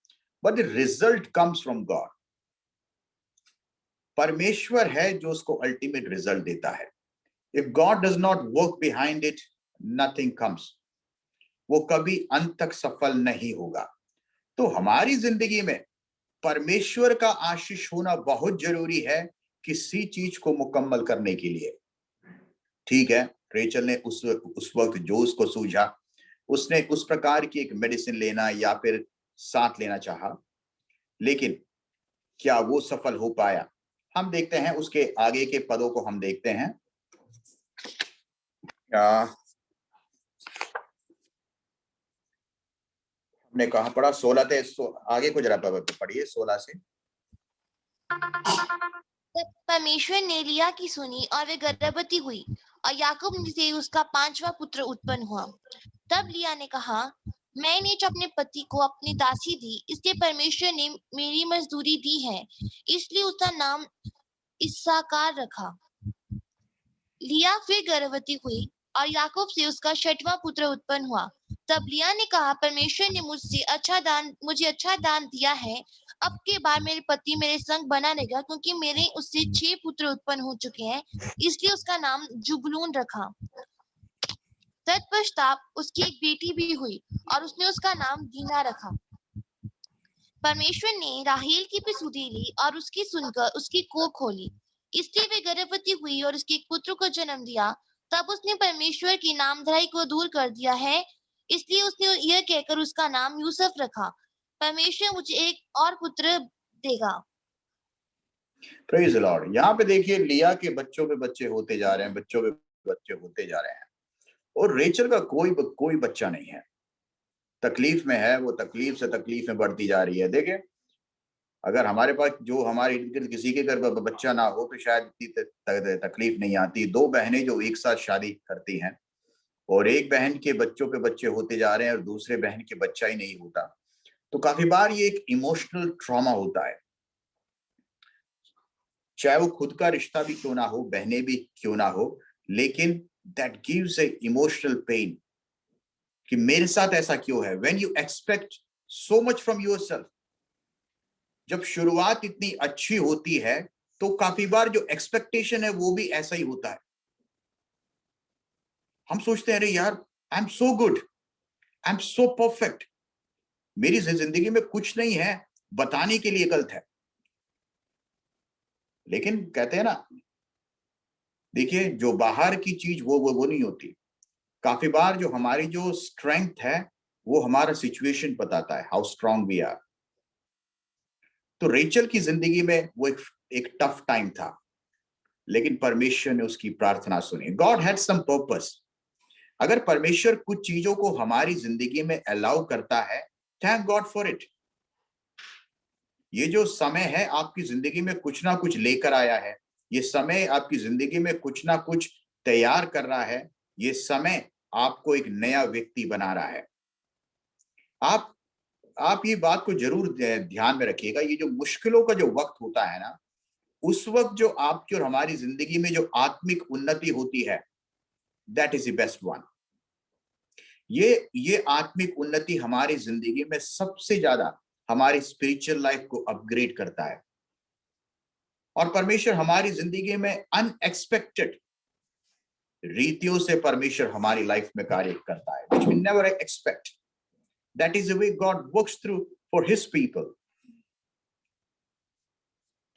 but the result comes from God. परमेश्वर है जो उसको अल्टीमेट रिजल्ट देता है। If God does not work behind it, nothing comes. वो कभी अंत तक सफल नहीं होगा। तो हमारी जिंदगी में परमेश्वर का आशीष होना बहुत जरूरी है किसी चीज को मुकम्मल करने के लिए। ठीक है, रेचल ने उस वक्त जो उसको सूझा, उसने उस प्रकार की एक मेडिसिन लेना या फिर साथ लेना चाहा, लेकिन क्या वो सफल हो पाया? हम देखते हैं उसके आगे के पदों को हम देखते हैं। हमने कहा पढ़ा 16 थे, आगे को जरा पढ़िए 16 से। तब परमेश्वर ने लिया की सुनी और वे गर्भवती हुई, और याकूब से उसका 5वां पुत्र उत्पन्न हुआ। तब लिया ने कहा, मैंने जो अपने पति को अपनी दासी दी, इसलिए परमेश्वर ने मेरी मजदूरी दी है, इसलिए उसका नाम इस्साकार रखा। लिया फिर गर्भवती हुई और याकूब से उसका 6वां पुत्र उत्पन्न हुआ। तब लिया ने कहा, परमेश्वर ने मुझे अच्छा दान दिया है। अब के बाद मेरे पति मेरे संग बना रहेगा, क्योंकि मेरे उससे 6 पुत्र उत्पन्न हो चुके हैं, इसलिए उसका नाम जुबलून रखा। तत्पश्चात उसकी एक बेटी भी हुई और उसने उसका नाम दीना रखा। परमेश्वर ने राहेल की भी सुधि ली और उसकी सुनकर उसकी कोख खोली, इसलिए वे गर्भवती हुई और उसके एक पुत्र को जन्म दिया। तब उसने परमेश्वर की नामधराई को दूर कर दिया है, इसलिए उसने यह कहकर उसका नाम यूसुफ रखा, परमेश्वर मुझे एक और पुत्र देगा। Praise the Lord. यहाँ पे देखिए लिया के बच्चों पे बच्चे होते जा रहे हैं, बच्चों पे बच्चे होते जा रहे हैं, और रेचल का कोई बच्चा नहीं है। तकलीफ में है, वो तकलीफ से तकलीफ में बढ़ती जा रही है। देखिए, अगर हमारे पास जो हमारे इर्द गिर्द किसी के घर बच्चा ना हो तो शायद इतनी तकलीफ नहीं आती। दो बहनें जो एक साथ शादी करती हैं और एक बहन के बच्चों पे बच्चे होते जा रहे हैं और दूसरे बहन के बच्चा ही नहीं होता, तो काफी बार ये एक इमोशनल ट्रॉमा होता है। चाहे वो खुद का रिश्ता भी क्यों ना हो, बहनें भी क्यों ना हो, लेकिन that gives A emotional pain कि मेरे साथ ऐसा क्यों है। When you expect so much from yourself, जब शुरुआत इतनी अच्छी होती है तो काफी बार जो एक्सपेक्टेशन है वो भी ऐसा ही होता है। हम सोचते हैं अरे यार, I am so good, I am so perfect, मेरी जिंदगी में कुछ नहीं है बताने के लिए गलत है। लेकिन कहते हैं ना, देखिए जो बाहर की चीज वो नहीं होती। काफी बार जो हमारी जो स्ट्रेंथ है वो हमारा सिचुएशन बताता है, हाउ स्ट्रांग वी आर। तो रेचल की जिंदगी में वो एक टफ टाइम था, लेकिन परमेश्वर ने उसकी प्रार्थना सुनी। God had some purpose. अगर परमेश्वर कुछ चीजों को हमारी जिंदगी में अलाउ करता है, थैंक गॉड फॉर इट। ये जो समय है आपकी जिंदगी में कुछ ना कुछ लेकर आया है, ये समय आपकी जिंदगी में कुछ ना कुछ तैयार कर रहा है, ये समय आपको एक नया व्यक्ति बना रहा है। आप ये बात को जरूर ध्यान में रखिएगा। ये जो मुश्किलों का जो वक्त होता है ना, उस वक्त जो आपकी और हमारी जिंदगी में जो आत्मिक उन्नति होती है, that is the best one. ये आत्मिक उन्नति हमारी जिंदगी में सबसे ज्यादा हमारी स्पिरिचुअल लाइफ को अपग्रेड करता है। और परमेश्वर हमारी जिंदगी में अनएक्सपेक्टेड रीतियों से परमेश्वर हमारी लाइफ में कार्य करता है, which we never expect. That is the way God works through for His people.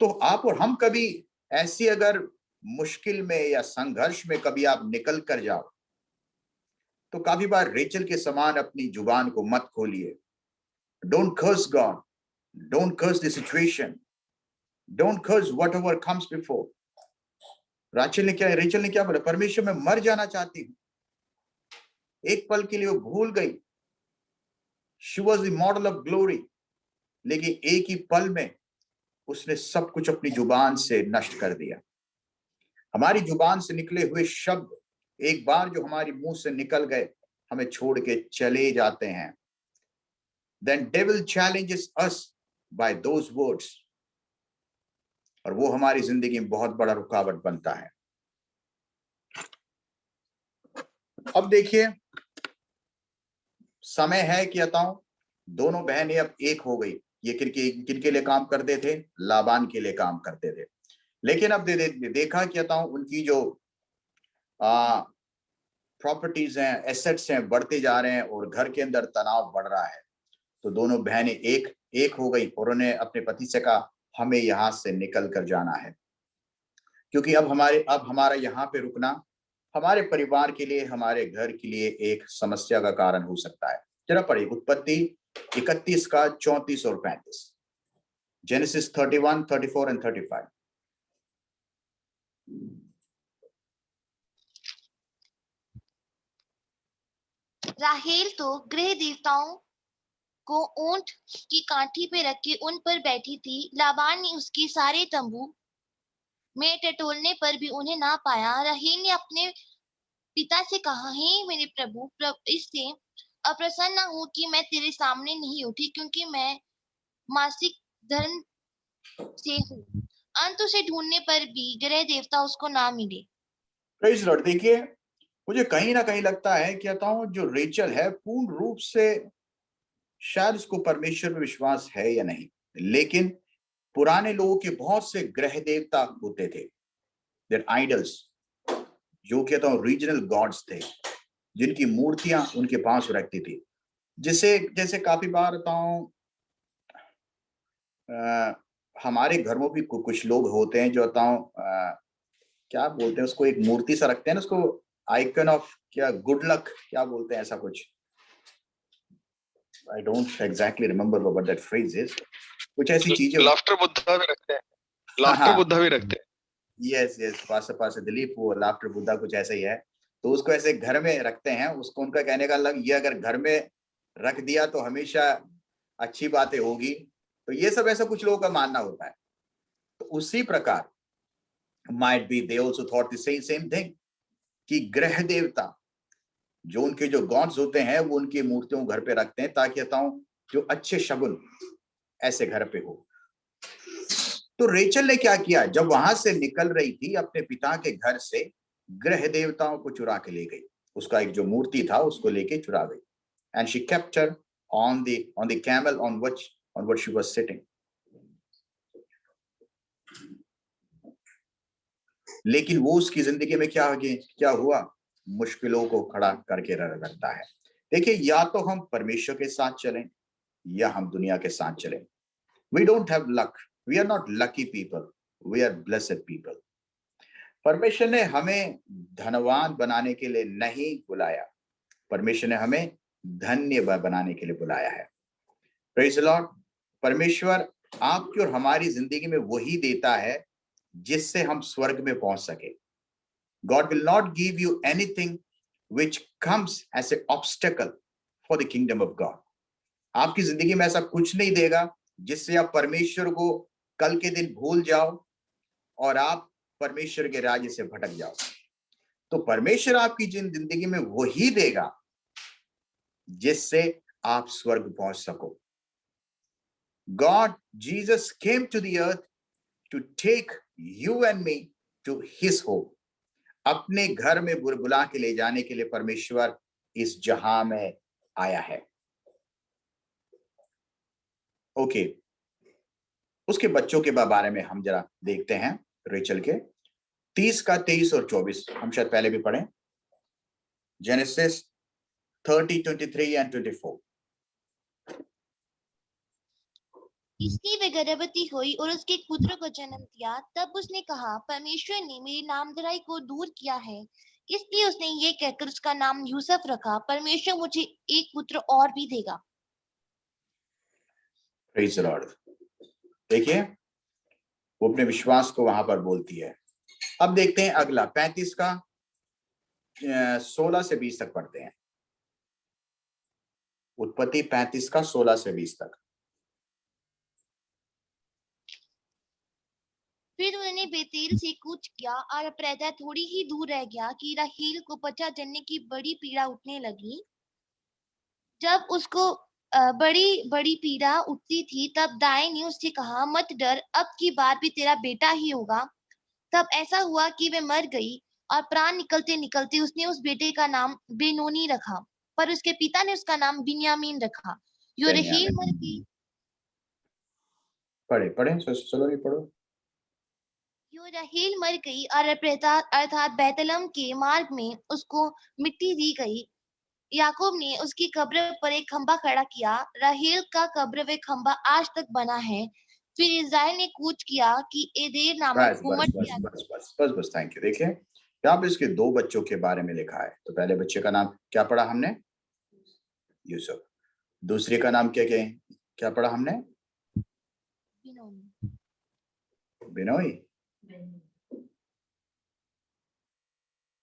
तो आप और हम कभी ऐसी अगर मुश्किल में या संघर्ष में कभी आप निकल कर जाओ, तो काफी बार रेचल के समान अपनी जुबान को मत खोलिए। Don't curse God. Don't curse the situation. Don't curse whatever comes before. Rachel ने क्या बोला? परमेश्वर, मैं मर जाना चाहती हूँ। एक पल के लिए वो भूल गई। She was the model of glory. लेकिन एक ही पल में उसने सब कुछ अपनी जुबान से नष्ट कर दिया। हमारी जुबान से निकले हुए शब्द एक बार जो हमारी मुंह से निकल गए, हमें छोड़ के चले जाते हैं। Then devil challenges us by those words. और वो हमारी जिंदगी में बहुत बड़ा रुकावट बनता है। अब देखिए, समय है कि बताऊं, दोनं बहनें अब एक हो गई। ये किनके लिए काम करते थे? लाबान के लिए काम करते थे। लेकिन अब देखा कि बताऊं, उनकी जो प्रॉपर्टीज हैं, एसेट्स हैं, बढ़ते जा रहे हैं और घर के अंदर तनाव बढ़ रहा है। तो दोनों बहनें एक हो गई और उन्होंने अपने पति से कहा, हमें यहां से निकल कर जाना है, क्योंकि अब हमारा यहाँ पे रुकना हमारे परिवार के लिए, हमारे घर के लिए एक समस्या का कारण हो सकता है। जरा पढ़िए उत्पत्ति 31 का 34 और 35। Genesis 31, 34 and 35। राहेल तो गृह देवताओं को ऊंट की काठी पे रख के उन पर बैठी थी। लाबान ने उसके सारे तंबू में टटोलने पर भी उन्हें ना पाया। राहेल ने अपने पिता से कहा, हे मेरे प्रभु, इससे अप्रसन्न न हो कि मैं तेरे सामने नहीं उठी, क्योंकि मैं मासिक धर्म से हूँ। अंत उसे ढूंढने पर भी ग्रह देवता उसको ना मिले। Praise Lord. देखिए, मुझे कहीं ना कहीं लगता है, कहता हूं, जो रेचल है पूर्ण रूप से शायद उसको परमेश्वर में विश्वास है या नहीं, लेकिन पुराने लोगों के बहुत से ग्रह देवता होते थे, देयर आइडल्स, जो कहता हूं रीजनल गॉड्स थे, जिनकी मूर्तियां उनके पास रखती थी। जिसे जैसे काफी बार बताऊं, हमारे घर में भी कुछ लोग होते हैं जो बताऊं, क्या बोलते हैं उसको, एक मूर्ति सा रखते हैं ना उसको, आइकन ऑफ क्या, गुड लक क्या बोलते हैं, ऐसा कुछ, I don't exactly remember what that phrase is. कुछ ऐसी चीजें, लाफ्टर बुद्धा भी रखते हैं, हाँ लाफ्टर हाँ, बुद्धा भी रखते हैं। यस यस, पास दिलीप, वो लाफ्टर बुद्धा कुछ ऐसा ही है। तो उसको ऐसे घर में रखते हैं, उसको उनका कहने का लग, ये अगर घर में रख दिया तो हमेशा अच्छी बातें होगी। तो ये सब ऐसा कुछ लोगों का मानना होता है। तो उसी प्रकार might be they also thought the same thing, कि ग्रह देवता जो उनके जो गॉड्स होते हैं वो उनकी मूर्तियों घर पे रखते हैं, ताकि बताऊं जो अच्छे शगुन ऐसे घर पे हो। तो रेचल ने क्या किया, जब वहां से निकल रही थी अपने पिता के घर से, ग्रह देवताओं को चुरा के ले गई। उसका एक जो मूर्ति था उसको लेके चुरा गई। And she kept her on the camel on what she was sitting. लेकिन वो उसकी जिंदगी में क्या हुआ, मुश्किलों को खड़ा करके रखता है। देखिए, या तो हम परमेश्वर के साथ चलें या हम दुनिया के साथ चलें। We don't have luck. We are not lucky people. We are blessed people. परमेश्वर ने हमें धनवान बनाने के लिए नहीं बुलाया, परमेश्वर ने हमें धन्य बनाने के लिए बुलाया है। Praise the Lord. परमेश्वर आपकी और हमारी जिंदगी में वही देता है जिससे हम स्वर्ग में पहुंच सके। God will not give you anything which comes as an obstacle for the kingdom of God. आपकी जिंदगी में ऐसा कुछ नहीं देगा जिससे आप परमेश्वर को कल के दिन भूल जाओ और आप परमेश्वर के राज्य से भटक जाओ। तो परमेश्वर आपकी जिंदगी में वही देगा जिससे आप स्वर्ग पहुंच सको। God, Jesus came to the earth to take you and me to his home. अपने घर में बुला के ले जाने के लिए परमेश्वर इस जहां में आया है। ओके, उसके बच्चों के बारे में हम जरा देखते हैं। रेचल के 30 का 23 और 24 हम शायद पहले भी पढ़े। Genesis 30, 23 and 24। इसलिए वे गर्भवती हुई और उसके एक पुत्र को जन्म दिया। तब उसने कहा, परमेश्वर ने मेरी नामधराई को दूर किया है, इसलिए उसने ये कहकर उसका नाम यूसुफ रखा, परमेश्वर मुझे एक पुत्र और भी देगा। Praise the Lord. देखिए, वो अपने विश्वास को वहां पर बोलती है। अब देखते हैं अगला 35 का 16 से 20 तक पढ़ते हैं। उत्पत्ति 35 का 16 से 20 तक। फिर उन्होंने बेतेल से कूच किया और अपराधा थोड़ी ही दूर रह गया कि राहेल को बच्चा जनने की बड़ी पीड़ा उठने लगी। जब उसको बड़ी बड़ी पीड़ा उठती थी, तब दाई ने उससे कहा, मत डर, अब की बार भी तेरा बेटा ही होगा। तब ऐसा हुआ कि वे मर गई और प्राण निकलते निकलते उसने उस बेटे का नाम बेनोनी रखा, पर उसके पिता ने उसका नाम बिन्यामीन रखा। यो राहेल मर गई। पढ़े चलो नहीं पढ़ो। यो राहेल मर गई और अर्थात बैतलहम के मार्ग में उसको मिट्टी दी गई। याकूब ने उसकी कब्र पर एक खंबा खड़ा किया। राहेल का कब्र वे खंबा आज तक बना है। फिर इस्राएल ने कूच किया कि एदेर नामक बस थैंक यू। देखिए, यहाँ पे इसके दो बच्चों के बारे में लिखा है। तो पहले बच्चे का नाम क्या पढ़ा हमने, यूसुफ। दूसरे का नाम क्या पढ़ा हमने, बिनोई,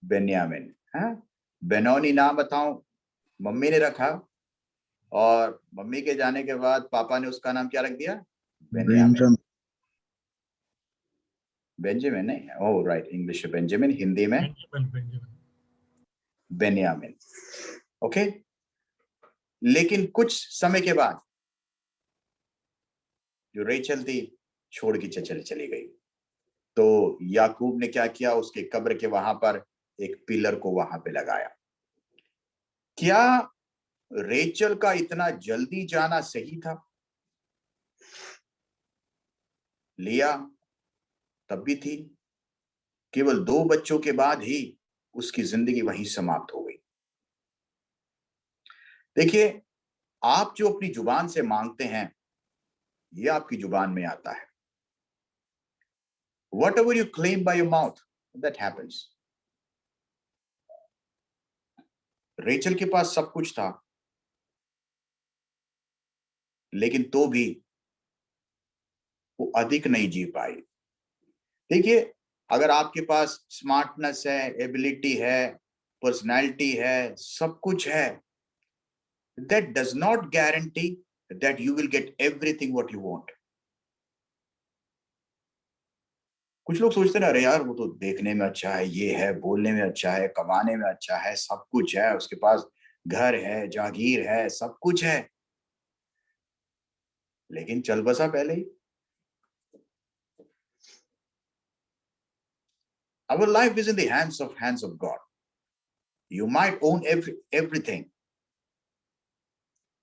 बेन्यामिन। हाँ, बेनोनी नाम बताऊं मम्मी ने रखा, और मम्मी के जाने के बाद पापा ने उसका नाम क्या रख दिया, बेन्यामिन। बेंजामिन नहीं, oh right, English Benjamin, Hindi में बेन्यामिन। ओके, लेकिन कुछ समय के बाद जो रेचल थी छोड़ के चली गई। तो याकूब ने क्या किया, उसके कब्र के वहां पर एक पिलर को वहां पे लगाया। क्या रेचल का इतना जल्दी जाना सही था? लिया तब भी थी, केवल 2 बच्चों के बाद ही उसकी जिंदगी वहीं समाप्त हो गई। देखिए, आप जो अपनी जुबान से मांगते हैं ये आपकी जुबान में आता है। Whatever you claim by your mouth, that happens. Rachel के पास सब कुछ था, लेकिन तो भी वो अधिक नहीं जी पाई। देखिए, अगर आपके पास स्मार्टनेस है, एबिलिटी है, पर्सनालिटी है, सब कुछ है, that does not guarantee that you will get everything what you want. कुछ लोग सोचते हैं, अरे यार वो तो देखने में अच्छा है, ये है, बोलने में अच्छा है, कमाने में अच्छा है, सब कुछ है, उसके पास घर है, जागीर है, सब कुछ है, लेकिन चल बसा पहले ही। Our life is in the hands of God. You might own everything,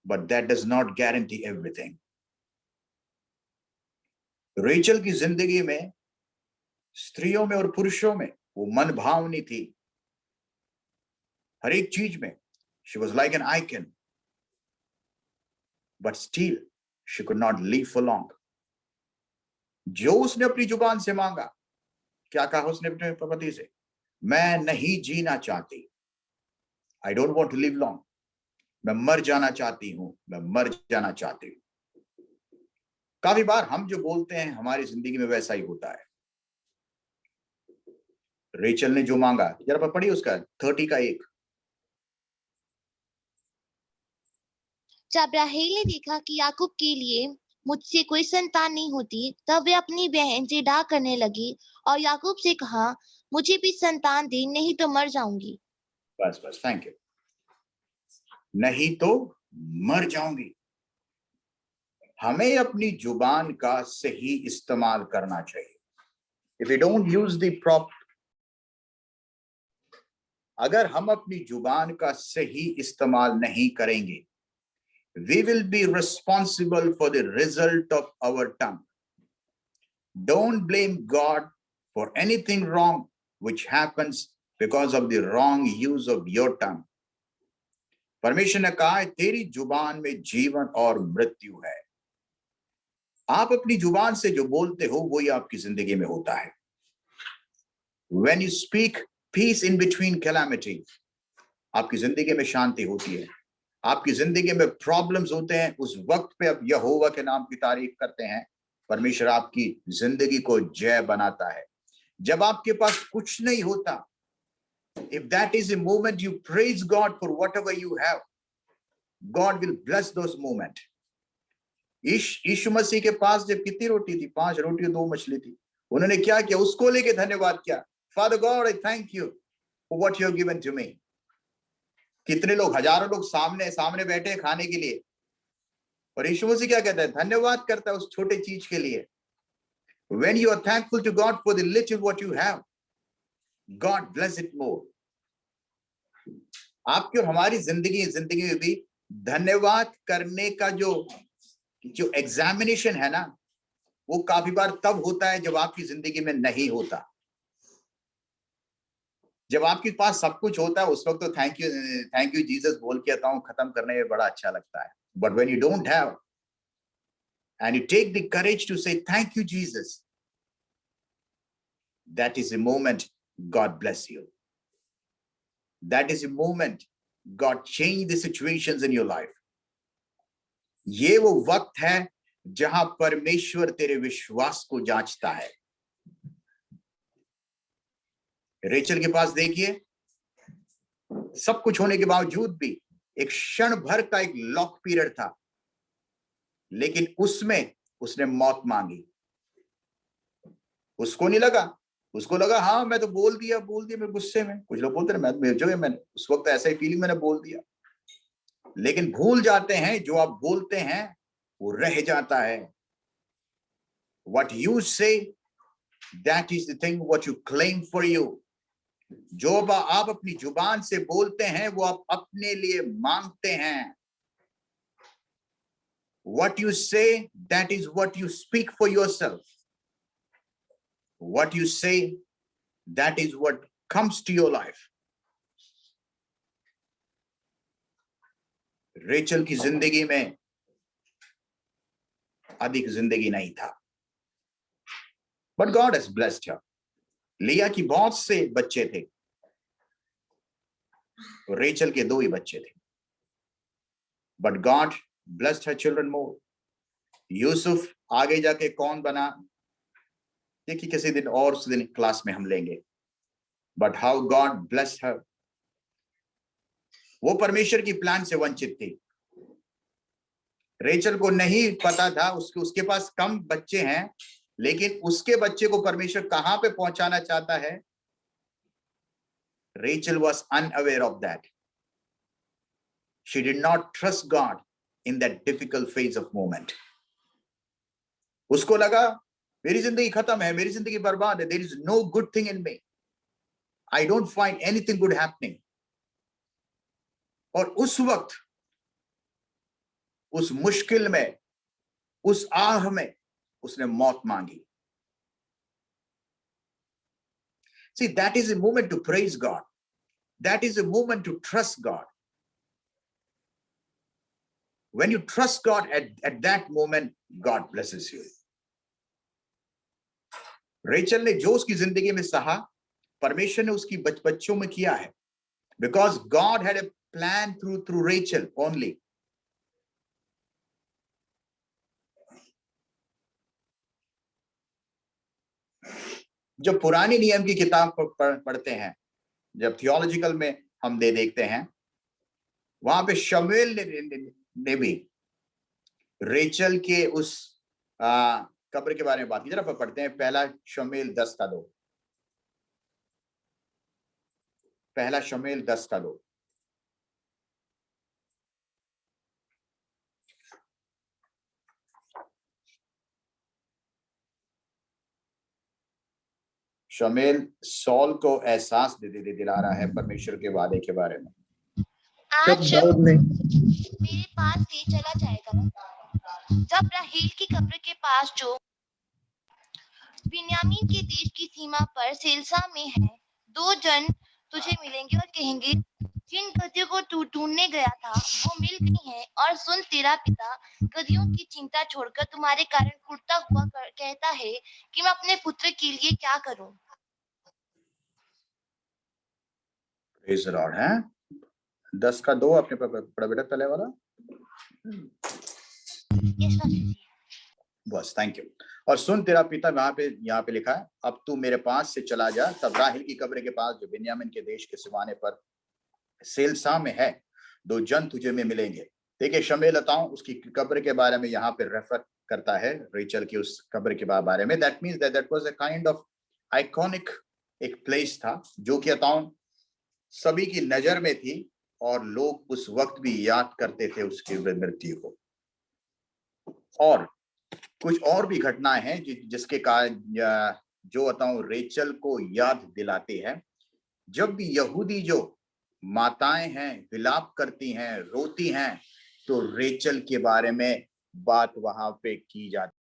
but that does not guarantee everything. Rachel की जिंदगी में, स्त्रियों में और पुरुषों में वो मन भावनी थी, हर एक चीज में she was like an icon, but still she could not live for long. जो उसने अपनी जुबान से मांगा, क्या कहा उसने अपने पति से? मैं नहीं जीना चाहती, I don't want to live long. मैं मर जाना चाहती हूं, मैं मर जाना चाहती हूं। काफी बार हम जो बोलते हैं हमारी जिंदगी में वैसा ही होता है। रेचल ने जो मांगा, जरा पढ़िए उसका 30 का 1। जब राहेल ने देखा कि याकूब के लिए मुझसे कोई संतान नहीं होती, तब वे अपनी बहन से डाह करने लगी और याकूब से कहा, मुझे भी संतान दे, नहीं तो मर जाऊंगी। बस बस, थैंक यू। नहीं तो मर जाऊंगी। हमें अपनी जुबान का सही इस्तेमाल करना चाहिए। If we don't use the proper, अगर हम अपनी जुबान का सही इस्तेमाल नहीं करेंगे, we will be responsible for the result of our tongue. Don't blame God for anything wrong which happens because of the wrong use of your tongue. परमेश्वर ने कहा है, तेरी जुबान में जीवन और मृत्यु है। आप अपनी जुबान से जो बोलते हो वही आपकी जिंदगी में होता है। When you speak peace in between calamity, आपकी जिंदगी में शांति होती है। आपकी जिंदगी में प्रॉब्लम्स होते हैं, उस वक्त पे आप यहोवा के नाम की तारीफ करते हैं, परमेश्वर आपकी जिंदगी को जय बनाता है। जब आपके पास कुछ नहीं होता, if that is a moment you praise God for whatever you have, God will bless those moments. यीशु मसीह के पास जब कितनी रोटी थी? 5 रोटी और 2 मछली थी। उन्होंने क्या किया? उसको लेके धन्यवाद किया। Father God, I thank you for what you have given to me. कितने लोग, हजारों लोग सामने बैठे हैं खाने के लिए, और यीशु मसीह क्या कहता है? धन्यवाद करता है उस छोटे चीज के लिए। When you are thankful to God for the little what you have, God bless it more. आपकी और हमारी जिंदगी में भी धन्यवाद करने का जो एग्जामिनेशन है ना, वो काफी बार तब होता है जब आपकी जिंदगी में नहीं होता। जब आपके पास सब कुछ होता है उस वक्त तो थैंक यू जीसस बोल के आता हूं, खत्म करने में बड़ा अच्छा लगता है। But when you don't have and you take the courage to say thank you Jesus, that is a moment God bless you. That is a moment God change the situations in your life. ये वो वक्त है जहां परमेश्वर तेरे विश्वास को जांचता है। रेचल के पास देखिए, सब कुछ होने के बावजूद भी एक क्षण भर का एक लॉक पीरियड था, लेकिन उसमें उसने मौत मांगी। उसको नहीं लगा उसको लगा हाँ मैं तो बोल दिया मैं गुस्से में। कुछ लोग बोलते हैं मैं मेरी जगह मैंने उस वक्त ऐसा ही फीलिंग मैंने बोल दिया, लेकिन भूल जाते हैं जो आप बोलते हैं वो रह जाता है। What you say, that is the thing what you claim for you. जो आप अपनी जुबान से बोलते हैं वो आप अपने लिए मांगते हैं। What you say, that is what you speak for yourself. What you say, that is what comes to your life. Rachel की जिंदगी में अधिक जिंदगी नहीं था, but God has blessed her. लिया की बहुत से बच्चे थे, रेचल के 2 ही बच्चे थे, but God blessed her children more. Yusuf आगे जाके कौन बना, देखिए किसी दिन और उस दिन क्लास में हम लेंगे, but how God blessed her. वो परमेश्वर की प्लान से वंचित थी। रेचल को नहीं पता था उसके पास कम बच्चे हैं, लेकिन उसके बच्चे को परमेश्वर कहां पे पहुंचाना चाहता है। Rachel was unaware of that. She did not trust God in that difficult phase of moment. उसको लगा मेरी जिंदगी खत्म है, मेरी जिंदगी बर्बाद है, there is no good thing in me. I don't find anything good happening. और उस वक्त उस मुश्किल में, उस आह में उसने मौत मांगी। See, that is a moment to praise God. That is a moment to trust God. When you trust God at that moment, God blesses you. Rachel ने जो उसकी जिंदगी में सहा, परमेश्वर ने उसकी बच्चों में किया है, because God had a plan through Rachel only. जब पुरानी नियम की किताब पढ़ते हैं, जब थियोलॉजिकल में हम देखते हैं, वहां पे शमूएल ने भी रेचल के उस कब्र के बारे में बात की। जरा पढ़ते हैं पहला शमूएल 10:2। पहला शमूएल 10:2। शमूएल सॉल को एहसास दिला रहा है परमेश्वर के वादे के बारे में। आज शब मेरे पास से चला जाएगा, जब राहेल की कब्र के पास जो बिन्यामीन के देश की सीमा पर सेल्सा में है, 2 जन तुझे मिलेंगे और कहेंगे जिन गधियों को तू ढूंढने गया था वो मिल गई हैं, और सुन तेरा पिता गधियों की चिंता छोड़कर तुम्हारे कारण कुढ़ता हुआ कहता है कि मैं अपने पुत्र के लिए क्या करूं। प्रेज़ द लॉर्ड है। 10:2 आपने पढ़ा बेटा पहले वाला? बस, थैंक यू। और सुन तेरा पिता, यहाँ पे लिखा है, अब तू मेरे पास से चला जा। तब राहेल की कब्र के पास जो बिन्यामीन के देश के सिवाने पर सेल्सा में है, 2 जन तुझे में मिलेंगे। देखिए शमूएल उसकी कब्र के बारे में यहाँ पे रेफर करता है, रेचल की उस कब्र के बारे में। That means that was a kind of iconic एक प्लेस था जो कि सभी की नजर में थी, और लोग उस वक्त भी याद करते थे उसकी मृत्यु को। और कुछ और भी घटनाएं हैं जिसके कारण जो रेचल को याद दिलाती है। जब भी यहूदी जो माताएं हैं विलाप करती हैं, रोती हैं, तो रेचल के बारे में बात वहां पे की जाती।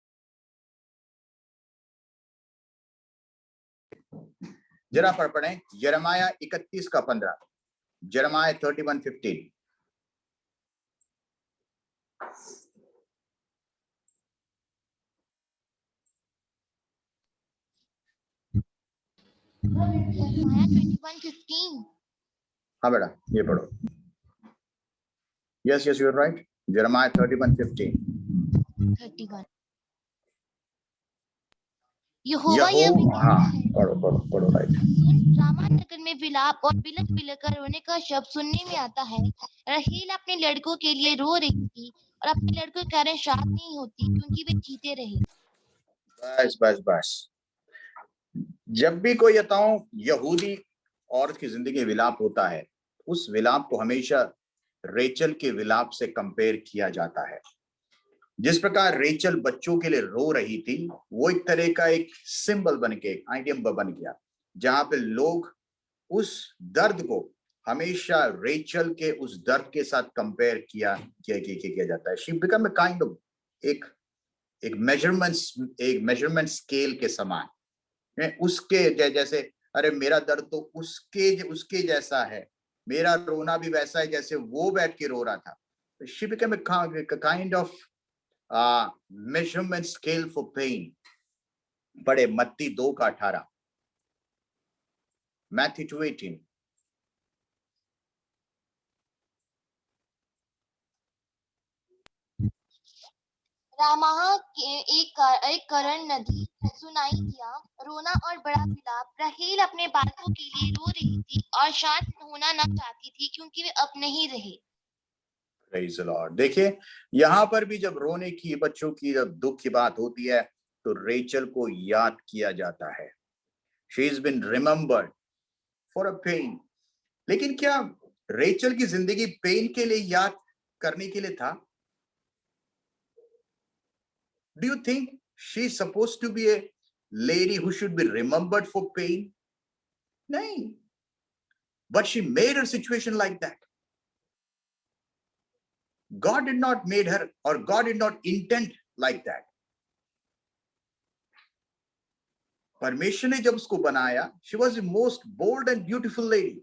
जरा पढ़ें यिर्मयाह 31:15। यिर्मयाह 31:15। हाँ बेटा ये पढ़ो। Yes you are right. यिर्मयाह 31:15। 31। यहोवा पढ़ो राइट। रामा नगर में विलाप और बिलख बिलख कर रोने का शब्द सुनने में आता है। राहेल अपने लड़कों के लिए रो रही थी और अपने लड़कों के कारण शांत नहीं होती क्योंकि वे जीते रहे। बस बस बस, जब भी कोई यहूदी औरत की जिंदगी में विलाप होता है, उस विलाप को हमेशा रेचल के विलाप से कंपेयर किया जाता है। जिस प्रकार रेचल बच्चों के लिए रो रही थी, वो एक तरह का एक सिंबल बन के, आइडियम बन गया, जहां पे लोग उस दर्द को हमेशा रेचल के उस दर्द के साथ कंपेयर किया जाता है। She become a kind of एक मेजरमेंट स्केल के समान है। उसके जैसे, अरे मेरा दर्द तो उसके जैसा है, मेरा रोना भी वैसा है जैसे वो बैठ के रो रहा था। She become a kind of measurement scale for pain. पढ़े मत्ती 2:18, मैथ्यू 2:18। रामाह के एक करण नदी सुनाई दिया, रोना और बड़ा विलाप। राहेल अपने बालकों के लिए रो रही थी और शांत होना न चाहती थी, क्योंकि वे अब नहीं रहे। Praise the Lord। देखिए, यहाँ पर भी जब रोने की, बच्चों की जब दुख की बात होती है, तो रेचल को याद किया जाता है। She has been remembered for a pain। लेकिन क्या रेचल की जिंदगी पेन के लिए याद करने के लिए था? Do you think she's supposed to be a lady who should be remembered for pain? नहीं, but she made her situation like that। God did not made her, or God did not intend like that। परमेश्वर ने जब उसको बनाया, she was the most bold and beautiful lady।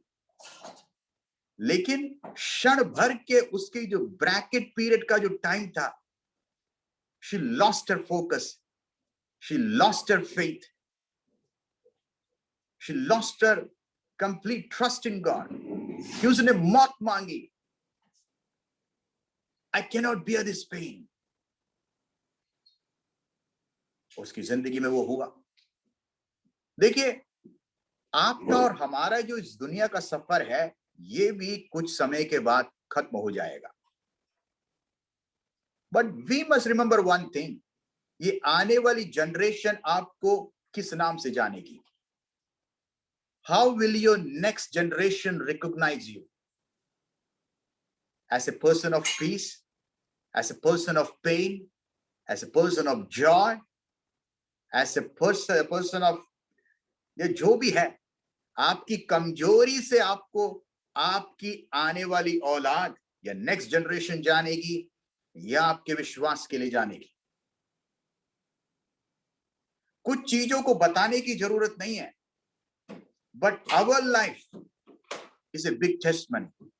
लेकिन क्षण भर के उसके जो ब्रैकेट पीरियड का जो टाइम था, she lost her focus, she lost her faith, she lost her complete trust in God। कि उसने मौत मांगी, I cannot bear this pain। उसकी जिंदगी में वो हुआ। देखिए, आपका और हमारा जो इस दुनिया का सफर है, ये भी कुछ समय के बाद खत्म हो जाएगा। But we must remember one thing, ये आने वाली जनरेशन आपको किस नाम से जानेगी? How will your next generation recognise you? As a person of peace, as a person of pain, as a person of joy, as a person of, ये जो भी है, आपकी कमजोरी से आपको आपकी आने वाली औलाद या नेक्स्ट जनरेशन जानेगी, या आपके विश्वास के लिए जानेगी? कुछ चीजों को बताने की जरूरत नहीं है, but our life is a big testimony.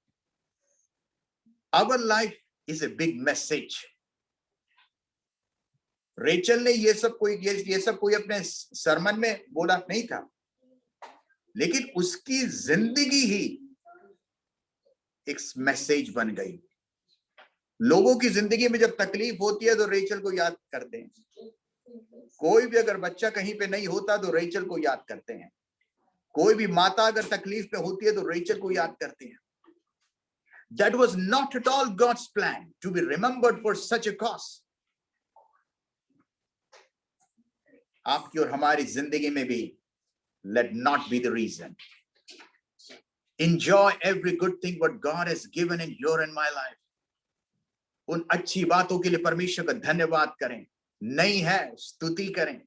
Our life is a big message. Rachel ने ये सब कोई अपने सरमन में बोला नहीं था, लेकिन उसकी जिंदगी ही एक मैसेज बन गई। लोगों की जिंदगी में जब तकलीफ होती है तो रेचल को याद करते हैं। कोई भी अगर बच्चा कहीं पे नहीं होता तो रेचल को याद करते हैं। कोई भी माता अगर तकलीफ में होती है तो रेचल को याद करते हैं। That was not at all God's plan to be remembered for such a cause। आपकी और हमारी जिंदगी में भी let not be the reason। Enjoy every good thing what God has given in your and my life। उन अच्छी बातों के लिए परमेश्वर का धन्यवाद करें, नहीं है स्तुति करें।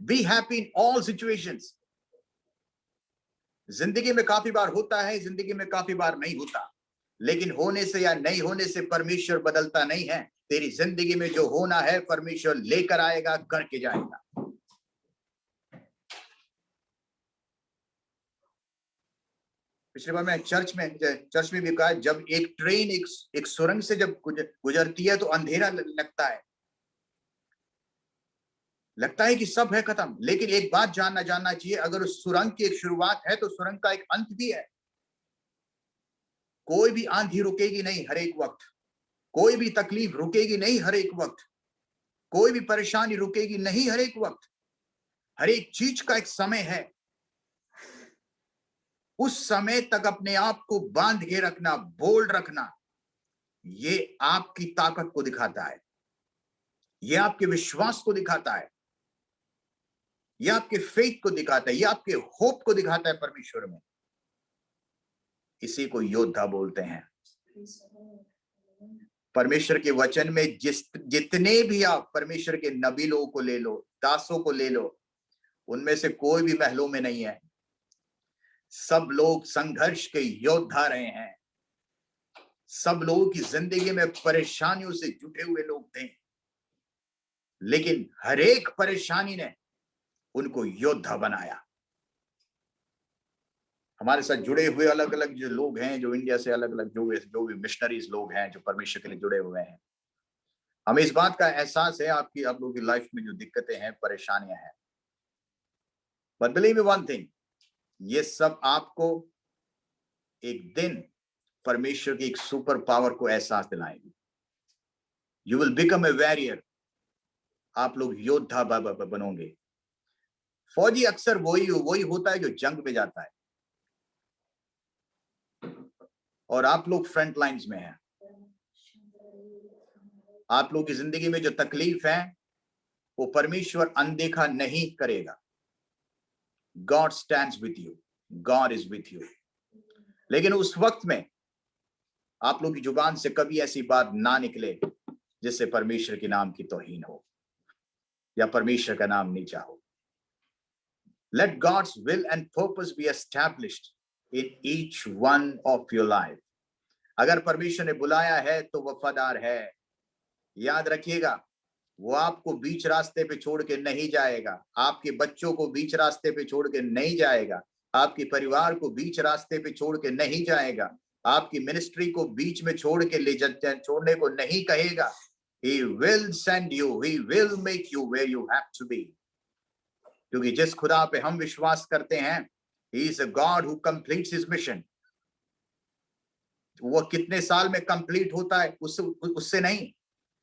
Be happy in all situations। जिंदगी में काफी बार होता है, जिंदगी में काफी बार नहीं होता, लेकिन होने से या नहीं होने से परमेश्वर बदलता नहीं है। तेरी जिंदगी में जो होना है परमेश्वर लेकर आएगा, करके जाएगा। पिछली बार मैं चर्च में भी कहा, जब एक ट्रेन एक सुरंग से जब गुजरती है तो अंधेरा लगता है कि सब है खत्म, लेकिन एक बात जानना चाहिए, अगर उस सुरंग की एक शुरुआत है तो सुरंग का एक अंत भी है। कोई भी आंधी रुकेगी नहीं हर एक वक्त, कोई भी तकलीफ रुकेगी नहीं हर एक वक्त, कोई भी परेशानी रुकेगी नहीं हर एक वक्त। हर एक चीज का एक समय है। उस समय तक अपने आप को बांध के रखना, बोल्ड रखना, ये आपकी ताकत को दिखाता है, ये आपके विश्वास को दिखाता है, ये आपके फेथ को दिखाता है, ये आपके होप को दिखाता है परमेश्वर में। इसी को योद्धा बोलते हैं। परमेश्वर के वचन में जितने भी आप परमेश्वर के नबी लोगों को ले लो, दासों को ले लो, उनमें से कोई भी महलों में नहीं है। सब लोग संघर्ष के योद्धा रहे हैं। सब लोगों की जिंदगी में परेशानियों से जुटे हुए लोग थे, लेकिन हर एक परेशानी ने उनको योद्धा बनाया। हमारे साथ जुड़े हुए अलग अलग जो लोग हैं, जो इंडिया से अलग अलग जो भी मिशनरीज लोग हैं, जो परमेश्वर के लिए जुड़े हुए हैं, हमें इस बात का एहसास है आप लोगों की लाइफ में जो दिक्कतें हैं, परेशानियां हैं, but believe me one thing, ये सब आपको एक दिन परमेश्वर की एक सुपर पावर को एहसास दिलाएंगे। You will become a warrior. आप लोग योद्धा बनोगे। फौजी अक्सर वही होता है जो जंग में जाता है, और आप लोग फ्रंट लाइंस में हैं। आप लोग की जिंदगी में जो तकलीफ है वो परमेश्वर अनदेखा नहीं करेगा। God stands with you, God is with you. लेकिन उस वक्त में आप लोग की जुबान से कभी ऐसी बात ना निकले जिससे परमेश्वर के नाम की तौहीन हो या परमेश्वर का नाम नीचा हो। Let God's will and purpose be established in each one of your life. अगर परमेश्वर ने बुलाया है तो वफादार है। याद रखिएगा, वो आपको बीच रास्ते पे छोड़ के नहीं जाएगा। आपके बच्चों को बीच रास्ते पे छोड़ के नहीं जाएगा। आपके परिवार को बीच रास्ते पे छोड़ के नहीं जाएगा। आपकी मिनिस्ट्री को बीच में छोड़ने को नहीं कहेगा। He will send you, he will make you where you have to be. क्योंकि जिस खुदा पे हम विश्वास करते हैं, he is a God who completes his mission. वो कितने साल में कंप्लीट होता है उससे नहीं,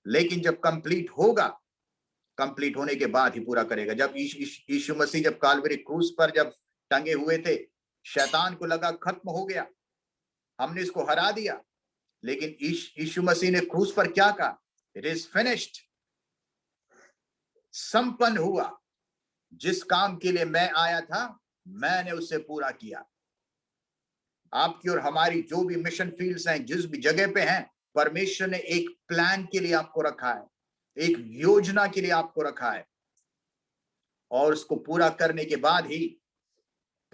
लेकिन जब कंप्लीट होगा, कंप्लीट होने के बाद ही पूरा करेगा। जब यीशु मसीह जब काल्वरी क्रूस पर जब टंगे हुए थे, शैतान को लगा खत्म हो गया, हमने इसको हरा दिया, लेकिन यीशु मसीह ने क्रूस पर क्या कहा? इट इज फिनिश्ड, संपन्न हुआ। जिस काम के लिए मैं आया था, मैंने उसे पूरा किया। आपकी और हमारी जो भी मिशन फील्ड्स हैं, जिस भी जगह पे हैं, परमेश्वर ने एक प्लान के लिए आपको रखा है, एक योजना के लिए आपको रखा है, और उसको पूरा करने के बाद ही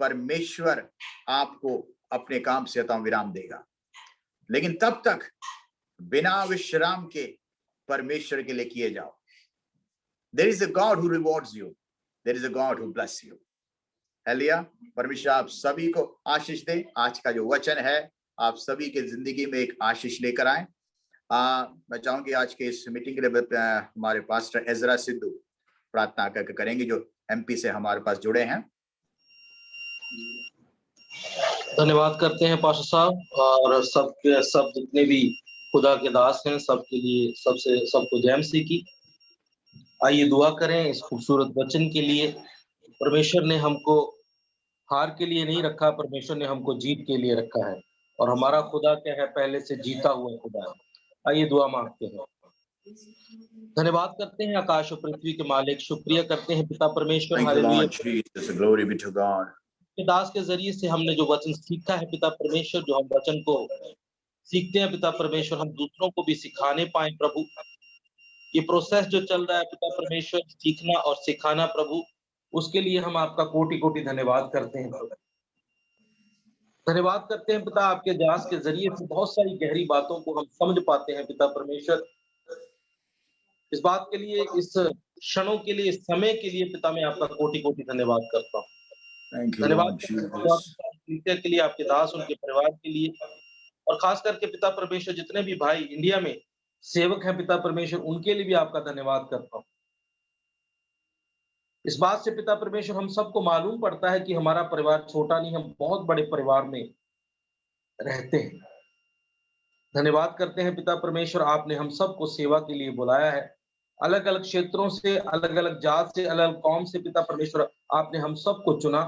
परमेश्वर आपको अपने काम से विराम देगा। लेकिन तब तक बिना विश्राम के परमेश्वर के लिए किए जाओ। There is a God who rewards you. There is a God who bless you. Hallelujah. परमेश्वर आप सभी को आशीष दे। आज का जो वचन है आप सभी के जिंदगी में एक आशीष लेकर आए। मैं चाहूंगी आज के इस मीटिंग के लिए हमारे पास्टर एजरा सिद्धू प्रार्थना करेंगे, जो एमपी से हमारे पास जुड़े हैं। धन्यवाद करते हैं पास्टर साहब, और सब जितने भी खुदा के दास हैं सबके लिए सबको जय मसीह की। आइए दुआ करें इस खूबसूरत वचन के लिए। परमेश्वर ने हमको हार के लिए नहीं रखा, परमेश्वर ने हमको जीत के लिए रखा है, और हमारा खुदा क्या है? पहले से जीता हुआ खुदा है। आइए दुआ मांगते हैं। धन्यवाद करते हैं आकाश और पृथ्वी के मालिक, शुक्रिया करते हैं पिता परमेश्वर, हालेलुया, के दास के जरिए से हमने जो वचन सीखा है पिता परमेश्वर, जो हम वचन को सीखते हैं पिता परमेश्वर, हम दूसरों को भी सिखाने पाए प्रभु। ये प्रोसेस जो चल रहा है पिता परमेश्वर, सीखना और सिखाना प्रभु, उसके लिए हम आपका कोटि कोटि धन्यवाद करते हैं प्रभु। धन्यवाद करते हैं पिता, आपके दास के जरिए से बहुत सारी गहरी बातों को हम समझ पाते हैं पिता परमेश्वर। इस बात के लिए, इस क्षणों के लिए, इस समय के लिए पिता मैं आपका कोटि कोटि धन्यवाद करता हूँ। धन्यवाद के लिए, आपके दास, उनके परिवार के लिए, और खास करके पिता परमेश्वर जितने भी भाई इंडिया में सेवक हैं पिता परमेश्वर, उनके लिए भी आपका धन्यवाद करता हूँ। इस बात से पिता परमेश्वर हम सबको मालूम पड़ता है कि हमारा परिवार छोटा नहीं, हम बहुत बड़े परिवार में रहते हैं। धन्यवाद करते हैं पिता परमेश्वर, आपने हम सबको सेवा के लिए बुलाया है। अलग अलग क्षेत्रों से, अलग अलग जात से, अलग अलग कौम से पिता परमेश्वर आपने हम सबको चुना,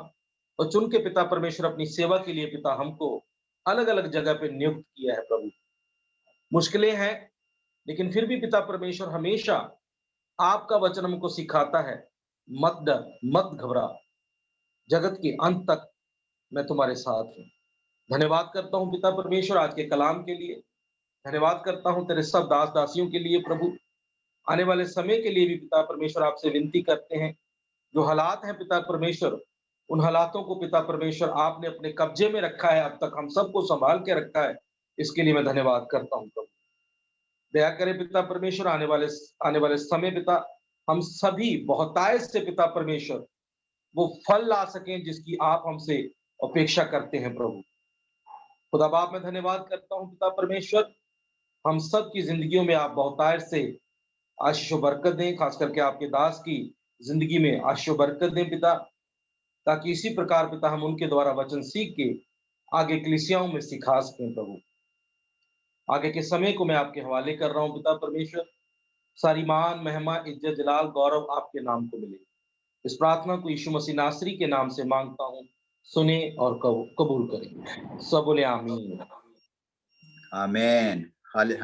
और चुन के पिता परमेश्वर अपनी सेवा के लिए पिता हमको अलग अलग जगह पे नियुक्त किया है प्रभु। मुश्किलें हैं, लेकिन फिर भी पिता परमेश्वर हमेशा आपका वचन हमको सिखाता है मत डर, मत घबरा, जगत के अंत तक मैं तुम्हारे साथ हूँ। धन्यवाद करता हूँ पिता परमेश्वर आज के कलाम के लिए। धन्यवाद करता हूँ तेरे सब दास दासियों के लिए प्रभु। आने वाले समय के लिए भी पिता परमेश्वर आपसे विनती करते हैं, जो हालात हैं पिता परमेश्वर, उन हालातों को पिता परमेश्वर आपने अपने कब्जे में रखा है, अब तक हम सबको संभाल के रखा है, इसके लिए मैं धन्यवाद करता हूँ प्रभु। दया करें पिता परमेश्वर, आने वाले समय पिता हम सभी बहुतायत से पिता परमेश्वर वो फल ला सकें जिसकी आप हमसे अपेक्षा करते हैं प्रभु। खुदा बाप मैं धन्यवाद करता हूँ पिता परमेश्वर, हम सब की जिंदगियों में आप बहुतायत से आशीष और बरकत दें, खास करके आपके दास की जिंदगी में आशीष और बरकत दें पिता, ताकि इसी प्रकार पिता हम उनके द्वारा वचन सीख के आगे कलीसियाओं में सिखा सकें प्रभु। आगे के समय को मैं आपके हवाले कर रहा हूँ पिता परमेश्वर। सारी मान, महिमा, इज्जत, जलाल, गौरव आपके नाम को मिले। इस प्रार्थना को यीशु मसीह नासरी के नाम से मांगता हूँ, सुने और कबूल करें। सब बोले आमीन। आमेन। हाले